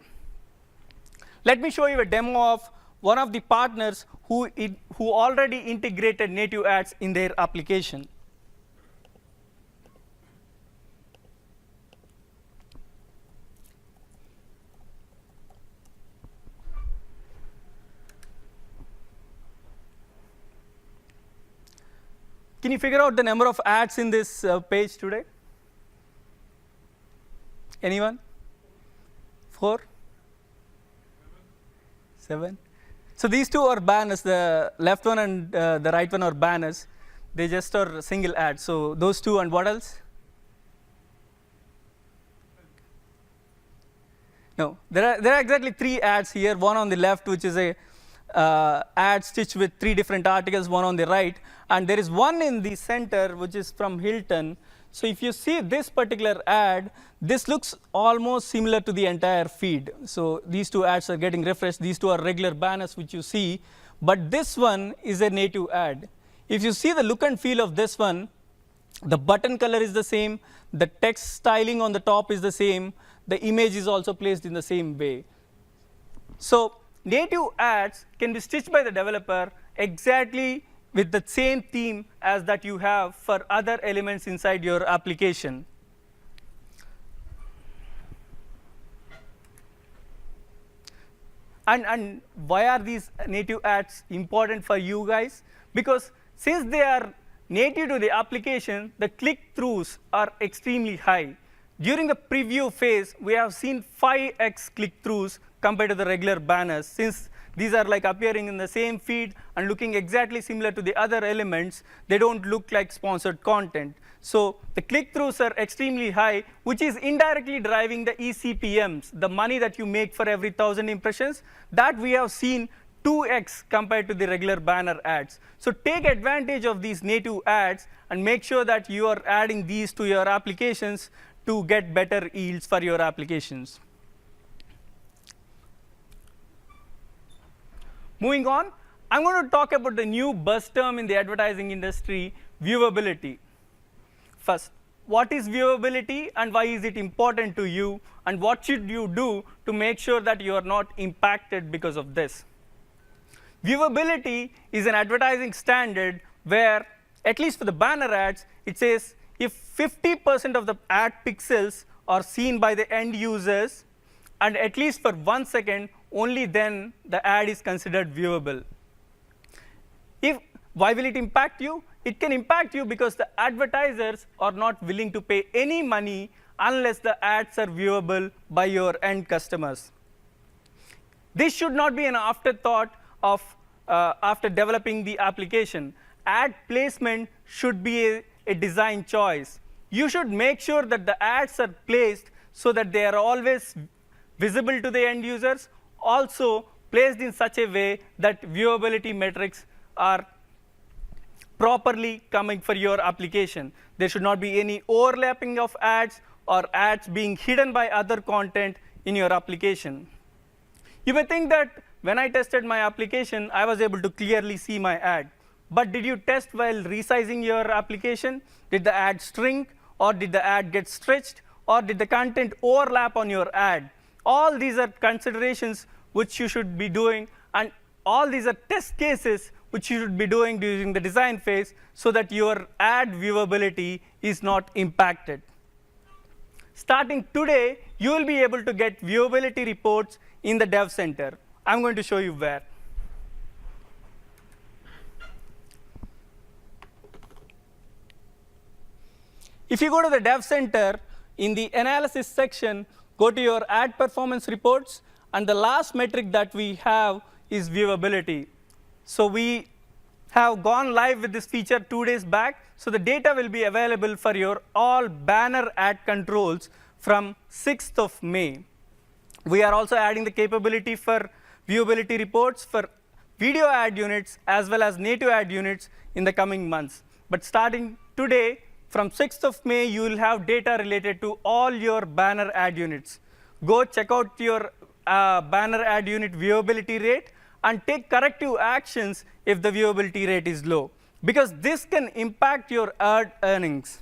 Let me show you a demo of one of the partners who already integrated native ads in their application. Can you figure out the number of ads in this page today? Anyone? 4? 7? So these two are banners. The left one and the right one are banners. They just are single ads. So those two, and what else? No, there are exactly 3 ads here. One on the left, which is a ad stitched with 3 different articles, one on the right, and there is one in the center which is from Hilton. So if you see this particular ad, this looks almost similar to the entire feed. So these 2 ads are getting refreshed. These 2 are regular banners which you see, but this one is a native ad. If you see the look and feel of this one, the button color is the same, the text styling on the top is the same, the image is also placed in the same way. So native ads can be stitched by the developer exactly with the same theme as that you have for other elements inside your application. And why are these native ads important for you guys? Because since they are native to the application, the click-throughs are extremely high. During the preview phase, we have seen 5x click-throughs compared to the regular banners. Since these are like appearing in the same feed and looking exactly similar to the other elements, they don't look like sponsored content. So the click-throughs are extremely high, which is indirectly driving the eCPMs, the money that you make for every 1,000 impressions, that we have seen 2x compared to the regular banner ads. So take advantage of these native ads and make sure that you are adding these to your applications to get better yields for your applications. Moving on, I'm going to talk about the new buzz term in the advertising industry, viewability. First, what is viewability and why is it important to you, and what should you do to make sure that you are not impacted because of this? Viewability is an advertising standard where, at least for the banner ads, it says if 50% of the ad pixels are seen by the end users, and at least for 1 second, only then the ad is considered viewable. Why will it impact you? It can impact you because the advertisers are not willing to pay any money unless the ads are viewable by your end customers. This should not be an afterthought of after developing the application. Ad placement should be a design choice. You should make sure that the ads are placed so that they are always visible to the end users, also placed in such a way that viewability metrics are properly coming for your application. There should not be any overlapping of ads or ads being hidden by other content in your application. You may think that when I tested my application, I was able to clearly see my ad. but did you test while resizing your application? Did the ad shrink, or did the ad get stretched, or did the content overlap on your ad? All these are considerations which you should be doing, and all these are test cases which you should be doing during the design phase so that your ad viewability is not impacted. Starting today, you will be able to get viewability reports in the Dev Center. I'm going to show you where. If you go to the Dev Center, in the analysis section, go to your ad performance reports, and the last metric that we have is viewability. So we have gone live with this feature 2 days back, so the data will be available for your all banner ad controls from 6th of May. We are also adding the capability for viewability reports for video ad units as well as native ad units in the coming months. But starting today, from 6th of May, you will have data related to all your banner ad units. Go check out your banner ad unit viewability rate and take corrective actions if the viewability rate is low, because this can impact your ad earnings.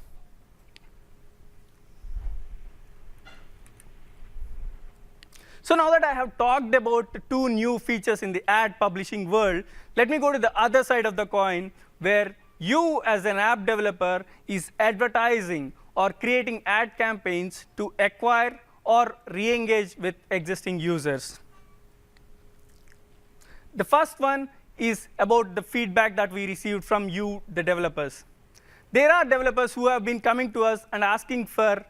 So now that I have talked about 2 new features in the ad publishing world, let me go to the other side of the coin, where you as an app developer is advertising or creating ad campaigns to acquire or re-engage with existing users. The first one is about the feedback that we received from you, the developers. There are developers who have been coming to us and asking for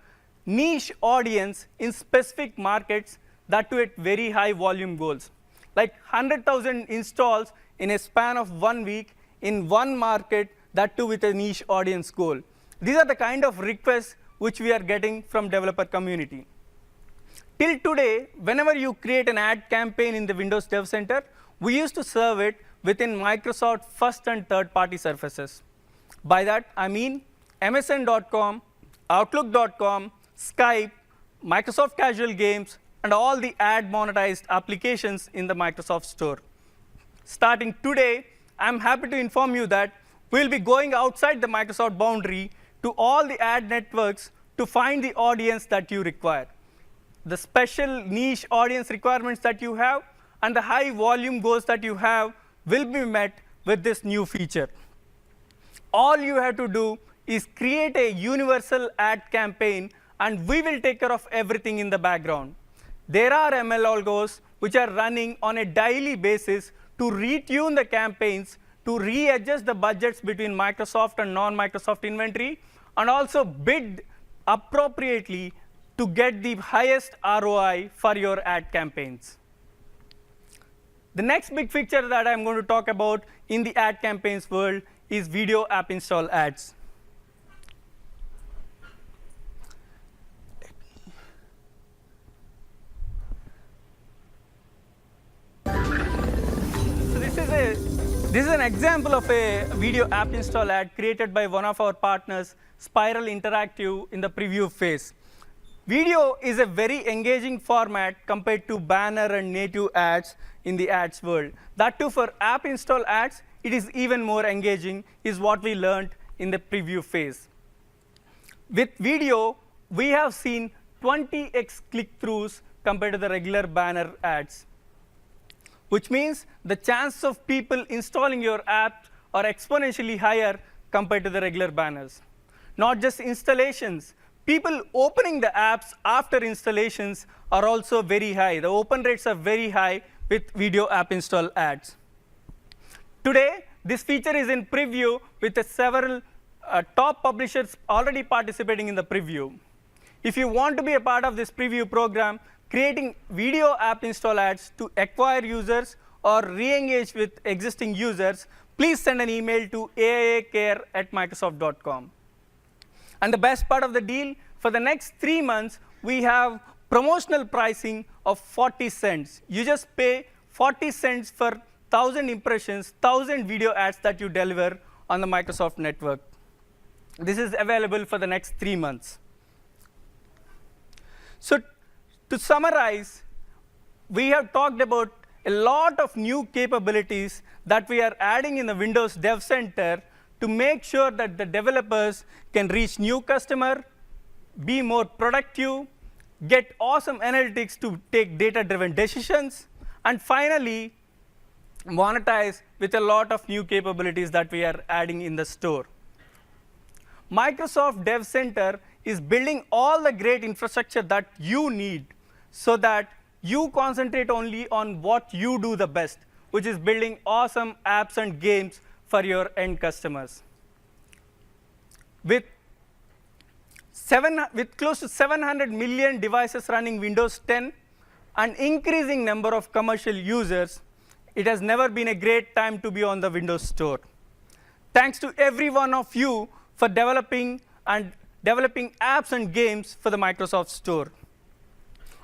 niche audience in specific markets, that too at very high volume goals, like 100,000 installs in a span of 1 week in one market, that too with a niche audience goal. These are the kind of requests which we are getting from developer community. Till today, whenever you create an ad campaign in the Windows Dev Center, we used to serve it within Microsoft first and third-party surfaces. By that, I mean MSN.com, Outlook.com, Skype, Microsoft Casual Games, and all the ad monetized applications in the Microsoft Store. Starting today, I'm happy to inform you that we'll be going outside the Microsoft boundary to all the ad networks to find the audience that you require. The special niche audience requirements that you have and the high volume goals that you have will be met with this new feature. All you have to do is create a universal ad campaign, and we will take care of everything in the background. There are ML algos which are running on a daily basis to retune the campaigns, to readjust the budgets between Microsoft and non-Microsoft inventory, and also bid appropriately to get the highest ROI for your ad campaigns. The next big feature that I'm going to talk about in the ad campaigns world is video app install ads. So this is an example of a video app install ad created by one of our partners, Spiral Interactive, in the preview phase. Video is a very engaging format compared to banner and native ads in the ads world. That too, for app install ads, it is even more engaging, is what we learned in the preview phase. With video, we have seen 20x click-throughs compared to the regular banner ads, which means the chance of people installing your app are exponentially higher compared to the regular banners. Not just installations, people opening the apps after installations are also very high. The open rates are very high with video app install ads. Today, this feature is in preview with several top publishers already participating in the preview. If you want to be a part of this preview program, creating video app install ads to acquire users or re-engage with existing users, please send an email to aiacare@microsoft.com. And the best part of the deal, for the next 3 months, we have promotional pricing of 40 cents. You just pay 40 cents for 1,000 impressions, 1,000 video ads that you deliver on the Microsoft network. This is available for the next 3 months. So to summarize, we have talked about a lot of new capabilities that we are adding in the Windows Dev Center to make sure that the developers can reach new customers, be more productive, get awesome analytics to take data-driven decisions, and finally, monetize with a lot of new capabilities that we are adding in the store. Microsoft Dev Center is building all the great infrastructure that you need so that you concentrate only on what you do the best, which is building awesome apps and games for your end customers. With close to 700 million devices running Windows 10, an increasing number of commercial users, it has never been a great time to be on the Windows Store. Thanks to every one of you for developing apps and games for the Microsoft Store.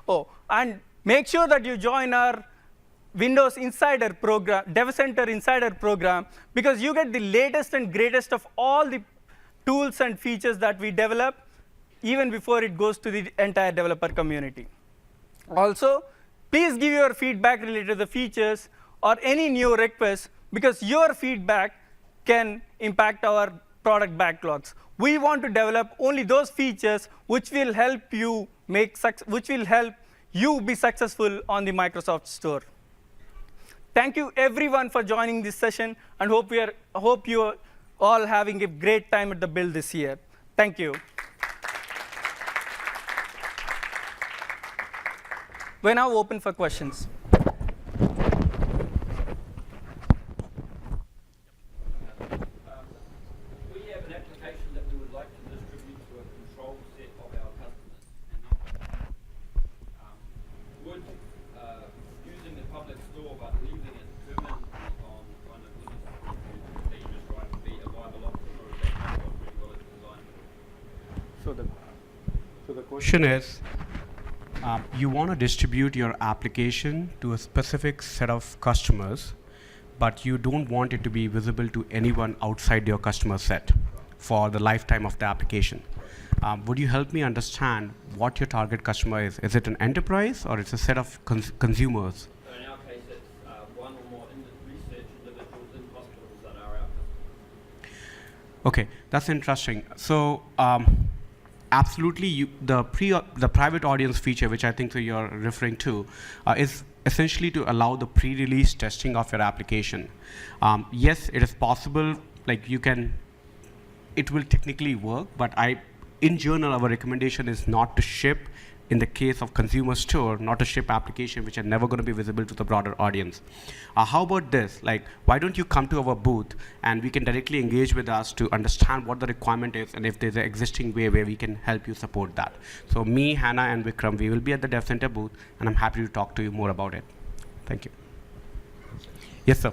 Oh, and make sure that you join our Windows Insider program, Dev Center Insider program, because you get the latest and greatest of all the tools and features that we develop, even before it goes to the entire developer community. Also, please give your feedback related to the features or any new requests, because your feedback can impact our product backlogs. We want to develop only those features which will help you be successful on the Microsoft Store. Thank you, everyone, for joining this session, and hope you are all having a great time at the Build this year. Thank you. We're now open for questions. We have an application that we would like to distribute to a controlled set of our customers. And would using the public store but leaving it permanently on one of these that you described be a viable option, or is that not what we will design for? So the question is, you want to distribute your application to a specific set of customers, but you don't want it to be visible to anyone outside your customer set for the lifetime of the application. Would you help me understand what your target customer is? Is it an enterprise, or it's a set of consumers? So in our case, it's one or more research individuals in hospitals that are our customers. OK, that's interesting. So absolutely, the private audience feature, which I think that you're referring to, is essentially to allow the pre-release testing of your application. Yes, it is possible. Like it will technically work, but in general, our recommendation is not to ship, in the case of consumer store, not to ship applications which are never going to be visible to the broader audience. How about this? Like, why don't you come to our booth and we can directly engage with us to understand what the requirement is and if there's an existing way where we can help you support that. So me, Hannah, and Vikram, we will be at the Dev Center booth, and I'm happy to talk to you more about it. Thank you. Yes, sir.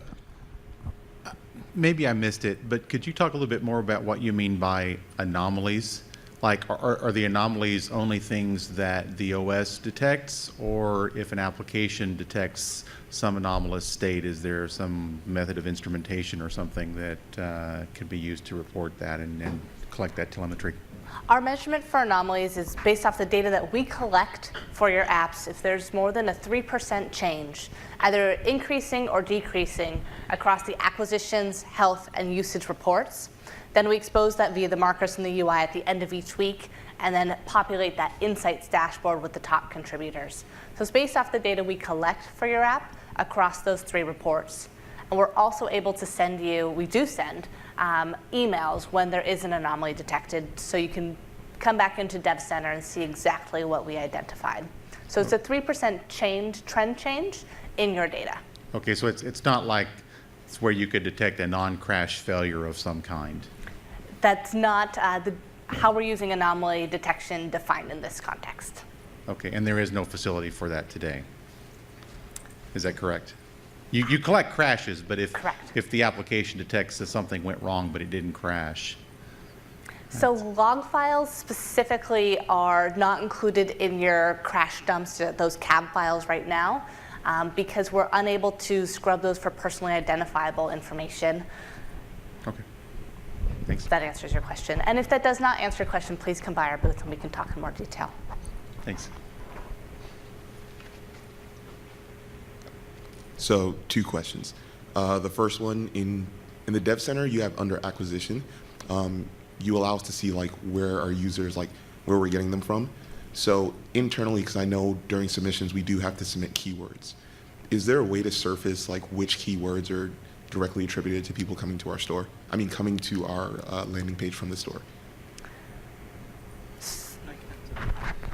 Maybe I missed it, but could you talk a little bit more about what you mean by anomalies? Like, are the anomalies only things that the OS detects, or if an application detects some anomalous state, is there some method of instrumentation or something that could be used to report that and collect that telemetry? Our measurement for anomalies is based off the data that we collect for your apps. If there's more than a 3% change, either increasing or decreasing across the acquisitions, health, and usage reports, then we expose that via the markers in the UI at the end of each week, and then populate that insights dashboard with the top contributors. So it's based off the data we collect for your app across those 3 reports. And we're also able to send you, we do send, emails when there is an anomaly detected, so you can come back into Dev Center and see exactly what we identified. So it's a 3% trend change in your data. Okay, so it's not like it's where you could detect a non-crash failure of some kind. That's not how we're using anomaly detection defined in this context. Okay, and there is no facility for that today. Is that correct? You collect crashes, but if the application detects that something went wrong but it didn't crash. So log files specifically are not included in your crash dumps, those cab files right now, because we're unable to scrub those for personally identifiable information. Okay. Thanks. If that answers your question. And if that does not answer your question, please come by our booth and we can talk in more detail. Thanks. So 2 questions. The first one, in the Dev Center, you have under acquisition. You allow us to see like where our users, like where we're getting them from. So internally, because I know during submissions we do have to submit keywords. Is there a way to surface like which keywords are directly attributed to people coming to our store? I mean, coming to our landing page from the store.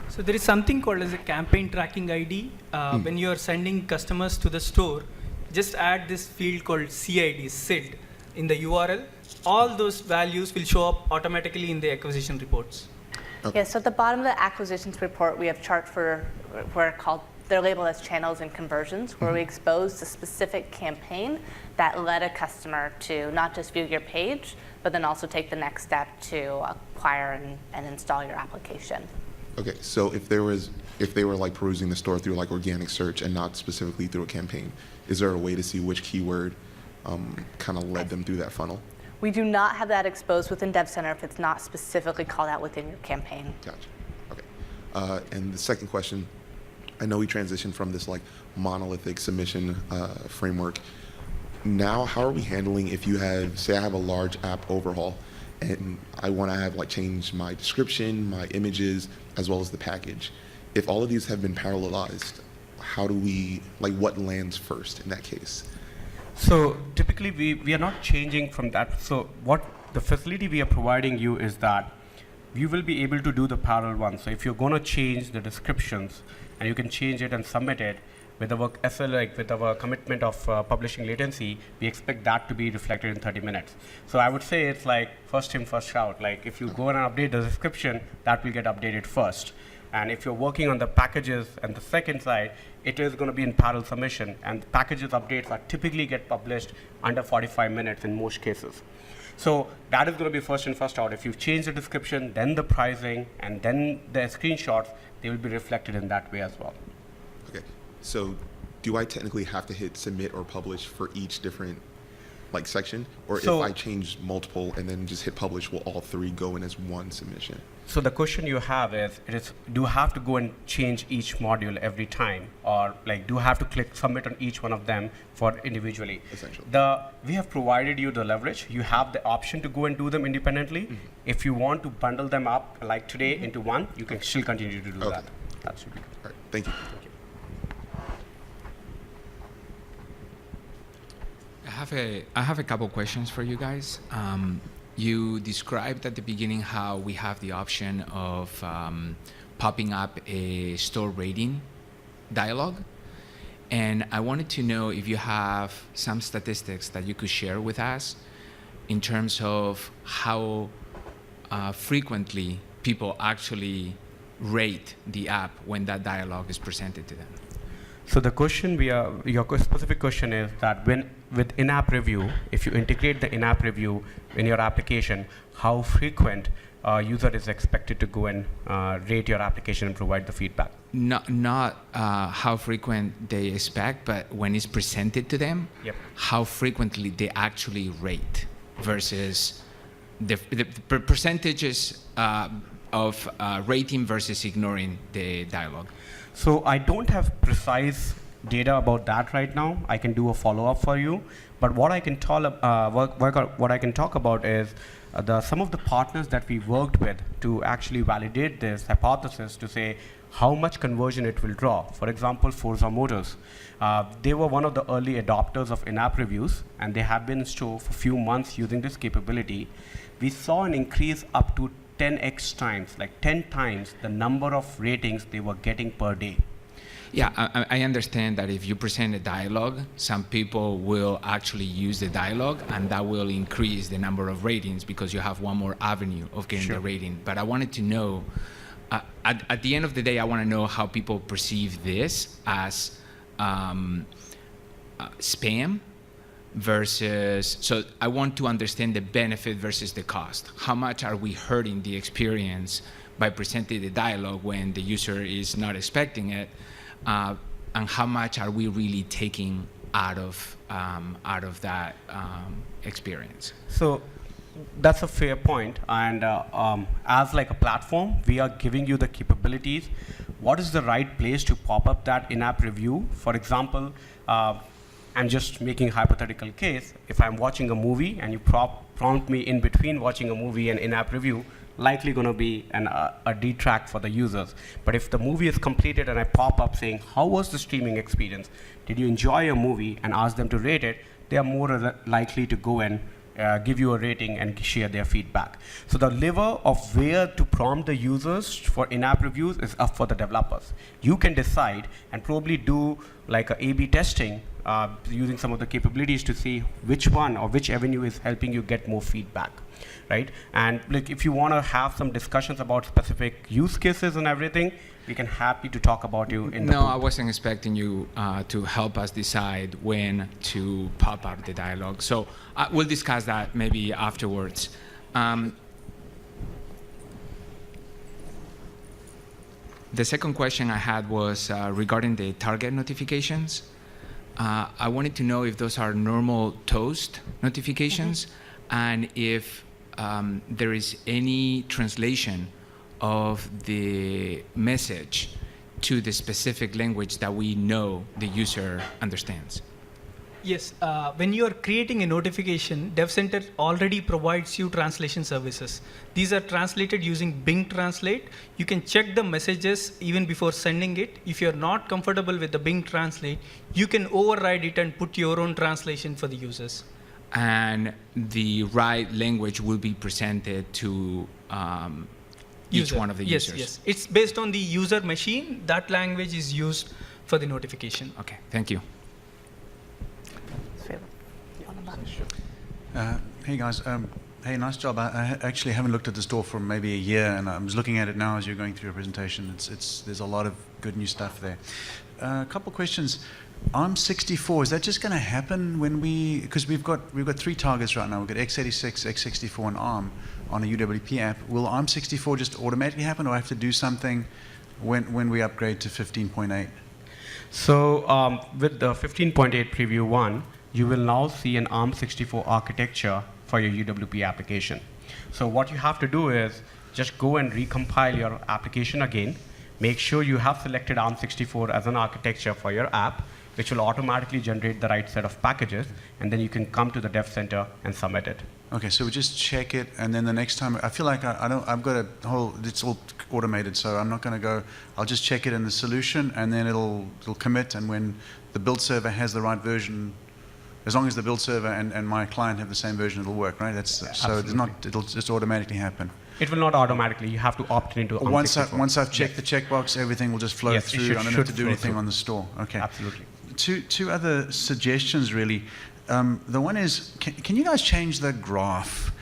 So there is something called as a campaign tracking ID. When you are sending customers to the store, just add this field called CID, SID, in the URL. All those values will show up automatically in the acquisition reports. Okay. Yeah, so at the bottom of the acquisitions report, we have charts they're labeled as channels and conversions, where we expose the specific campaign that led a customer to not just view your page, but then also take the next step to acquire and install your application. Okay, so if they were like perusing the store through like organic search and not specifically through a campaign, is there a way to see which keyword kind of led them through that funnel? We do not have that exposed within Dev Center if it's not specifically called out within your campaign. Gotcha. Okay. And the second question, I know we transitioned from this like monolithic submission framework. Now, how are we handling if you have, say I have a large app overhaul and I want to have like change my description, my images, as well as the package. If all of these have been parallelized, how do we, like what lands first in that case? So typically we are not changing from that. So what the facility we are providing you is that you will be able to do the parallel one. So if you're going to change the descriptions and you can change it and submit it with our SLA, with our commitment of publishing latency, we expect that to be reflected in 30 minutes. So I would say it's like first in, first out. Like if you go and update the description, that will get updated first. And if you're working on the packages and the second side, it is going to be in parallel submission. And the packages updates are typically get published under 45 minutes in most cases. So that is going to be first in, first out. If you change the description, then the pricing, and then the screenshots, they will be reflected in that way as well. Okay, so do I technically have to hit submit or publish for each different like section? Or So- if I change multiple and then just hit publish, will all three go in as one submission? So the question you have is, do you have to go and change each module every time? Or like, do you have to click submit on each one of them for individually? Essentially. We have provided you the leverage. You have the option to go and do them independently. If you want to bundle them up like today into one, you can still continue to do Okay. that. That should be good. All right, thank you. I have a couple questions for you guys. You described at the beginning how we have the option of popping up a store rating dialogue. And I wanted to know if you have some statistics that you could share with us in terms of how frequently people actually rate the app when that dialogue is presented to them. So the question your specific question is that with in-app review, if you integrate the in-app review in your application, how frequent a user is expected to go and rate your application and provide the feedback? Not how frequent they expect, but when it's presented to them, Yep. how frequently they actually rate versus the percentages of rating versus ignoring the dialogue. So I don't have precise data about that right now. I can do a follow-up for you. But what I can what I can talk about is some of the partners that we worked with to actually validate this hypothesis to say how much conversion it will draw. For example, Forza Motors. They were one of the early adopters of in-app reviews, and they have been in store for a few months using this capability. We saw an increase up to 10x times, like 10 times the number of ratings they were getting per day. Yeah, I understand that if you present a dialogue, some people will actually use the dialogue, and that will increase the number of ratings because you have one more avenue of getting Sure. the rating. But I wanted to know, at the end of the day, I want to know how people perceive this as spam versus, so I want to understand the benefit versus the cost. How much are we hurting the experience by presenting the dialogue when the user is not expecting it? And how much are we really taking out of that experience? So that's a fair point. And as like a platform, we are giving you the capabilities. What is the right place to pop up that in-app review? For example, I'm just making a hypothetical case. If I'm watching a movie and you prompt me in between watching a movie and in-app review, likely going to be a detract for the users. But if the movie is completed and I pop up saying, how was the streaming experience? Did you enjoy a movie? And ask them to rate it, they are more likely to go and give you a rating and share their feedback. So the lever of where to prompt the users for in-app reviews is up for the developers. You can decide and probably do like a A/B testing using some of the capabilities to see which one or which avenue is helping you get more feedback, right? And like if you want to have some discussions about specific use cases and everything, we can happy to talk about you in the No, I wasn't expecting you to help us decide when to pop up the dialogue. So we'll discuss that maybe afterwards. The second question I had was regarding the target notifications. I wanted to know if those are normal toast notifications and if there is any translation of the message to the specific language that we know the user understands. Yes, when you are creating a notification, Dev Center already provides you translation services. These are translated using Bing Translate. You can check the messages even before sending it. If you're not comfortable with the Bing Translate, you can override it and put your own translation for the users. And the right language will be presented to each one of the users. Yes. It's based on the user machine. That language is used for the notification. Okay, thank you. Hey guys, hey, nice job. I actually haven't looked at the store for maybe a year, and I was looking at it now as you're going through your presentation. There's a lot of good new stuff there. A couple questions. ARM64, is that just going to happen when because we've got 3 targets right now. We've got x86, x64, and ARM on a UWP app. Will ARM64 just automatically happen, or I have to do something when we upgrade to 15.8? So with the 15.8 preview 1, you will now see an ARM64 architecture for your UWP application. So what you have to do is just go and recompile your application again. Make sure you have selected ARM64 as an architecture for your app, which will automatically generate the right set of packages, and then you can come to the Dev Center and submit it. Okay, so we just check it, and then the next time, I feel like I've got a whole, it's all automated, so I'm not going to go, I'll just check it in the solution, and then it'll commit, and when the build server has the right version, as long as the build server and my client have the same version, it'll work, right? So it'll just automatically happen. It will not automatically. You have to opt into ARM64. Once I've checked the checkbox, everything will just flow through. I don't have to do anything on the store. Okay. Absolutely. Two other suggestions, really. The one is, can you guys change the graph?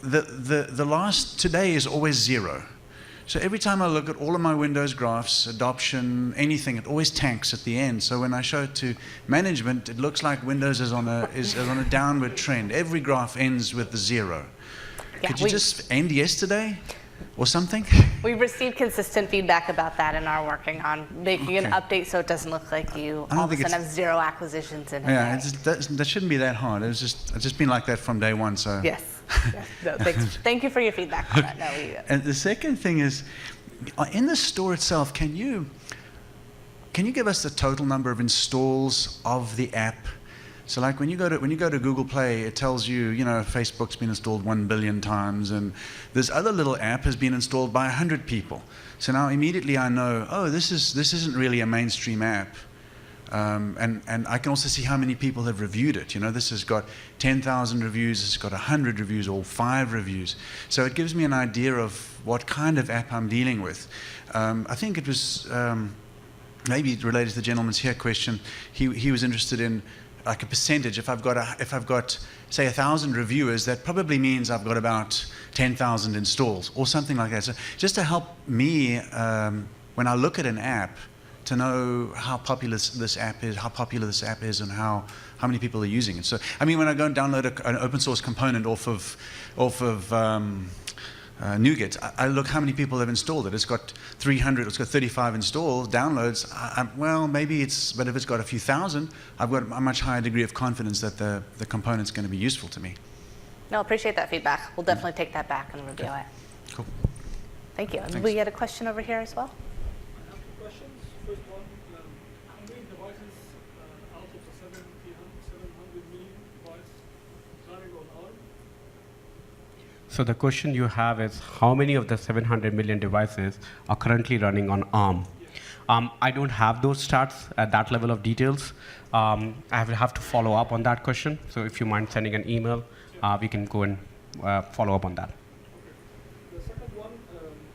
The last today is always 0. So every time I look at all of my Windows graphs, adoption, anything, it always tanks at the end. So when I show it to management, it looks like Windows is on a downward trend. Every graph ends with the 0. Yeah, Could you just end yesterday or something? We've received consistent feedback about that and are working on making an update so it doesn't look like you all of a sudden have 0 acquisitions in it. Yeah, that shouldn't be that hard. It's just been like that from day one. So Yes. No, thank you for your feedback on that. No, and the second thing is, in the store itself, can you give us the total number of installs of the app? So like when you go to Google Play, it tells you, Facebook's been installed 1 billion times, and this other little app has been installed by 100 people. So now immediately I know, oh, this isn't really a mainstream app. And I can also see how many people have reviewed it. This has got 10,000 reviews, it's got 100 reviews, or 5 reviews. So it gives me an idea of what kind of app I'm dealing with. I think it was maybe related to the gentleman's here question. He was interested in like a percentage. If I've got say 1,000 reviewers, that probably means I've got about 10,000 installs or something like that. So just to help me when I look at an app, to know how popular this app is, and how many people are using it. So I mean, when I go and download an open source component off of NuGet, I look how many people have installed it. It's got 300, it's got 35 installs, downloads. Well, maybe but if it's got a few thousand, I've got a much higher degree of confidence that the component's going to be useful to me. No, appreciate that feedback. We'll definitely take that back and review it. Cool. Thank you. Thanks. We had a question over here as well. I have 2 questions. First one, how many devices out of the 7 you So the question you have is, how many of the 700 million devices are currently running on ARM? I don't have those stats at that level of details. I will have to follow up on that question. So if you mind sending an email, we can go and follow up on that. The second one,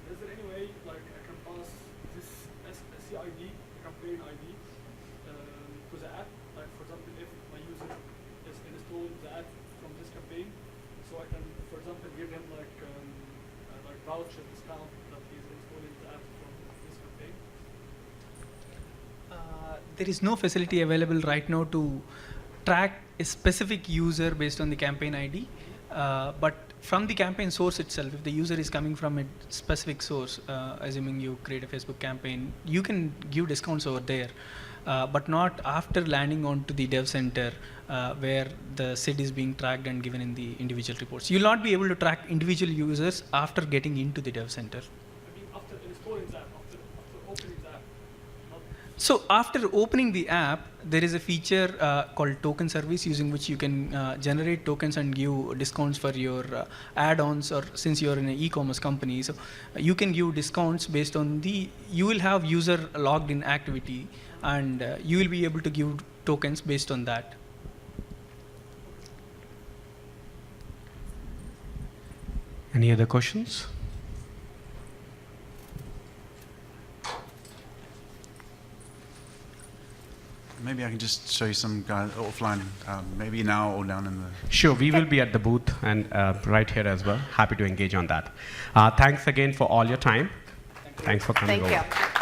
is there any way like I can pass this CID, campaign ID, to the app? Like for example, if my user is installing the app from this campaign, so I can, for example, give him like voucher discount that he's installing the app from this campaign. There is no facility available right now to track a specific user based on the campaign ID. But from the campaign source itself, if the user is coming from a specific source, assuming you create a Facebook campaign, you can give discounts over there, but not after landing onto the dev center where the SID is being tracked and given in the individual reports. You'll not be able to track individual users after getting into the dev center. I mean, after installing the app, after opening the app. So after opening the app, there is a feature called token service, using which you can generate tokens and give discounts for your add-ons, or since you're in an e-commerce company, so you can give discounts based on you will have user logged in activity, and you will be able to give tokens based on that. Any other questions? Maybe I can just show you some guys offline, maybe now or down in the... Sure, we will be at the booth and right here as well. Happy to engage on that. Thanks again for all your time. Thanks for coming over. Thank you.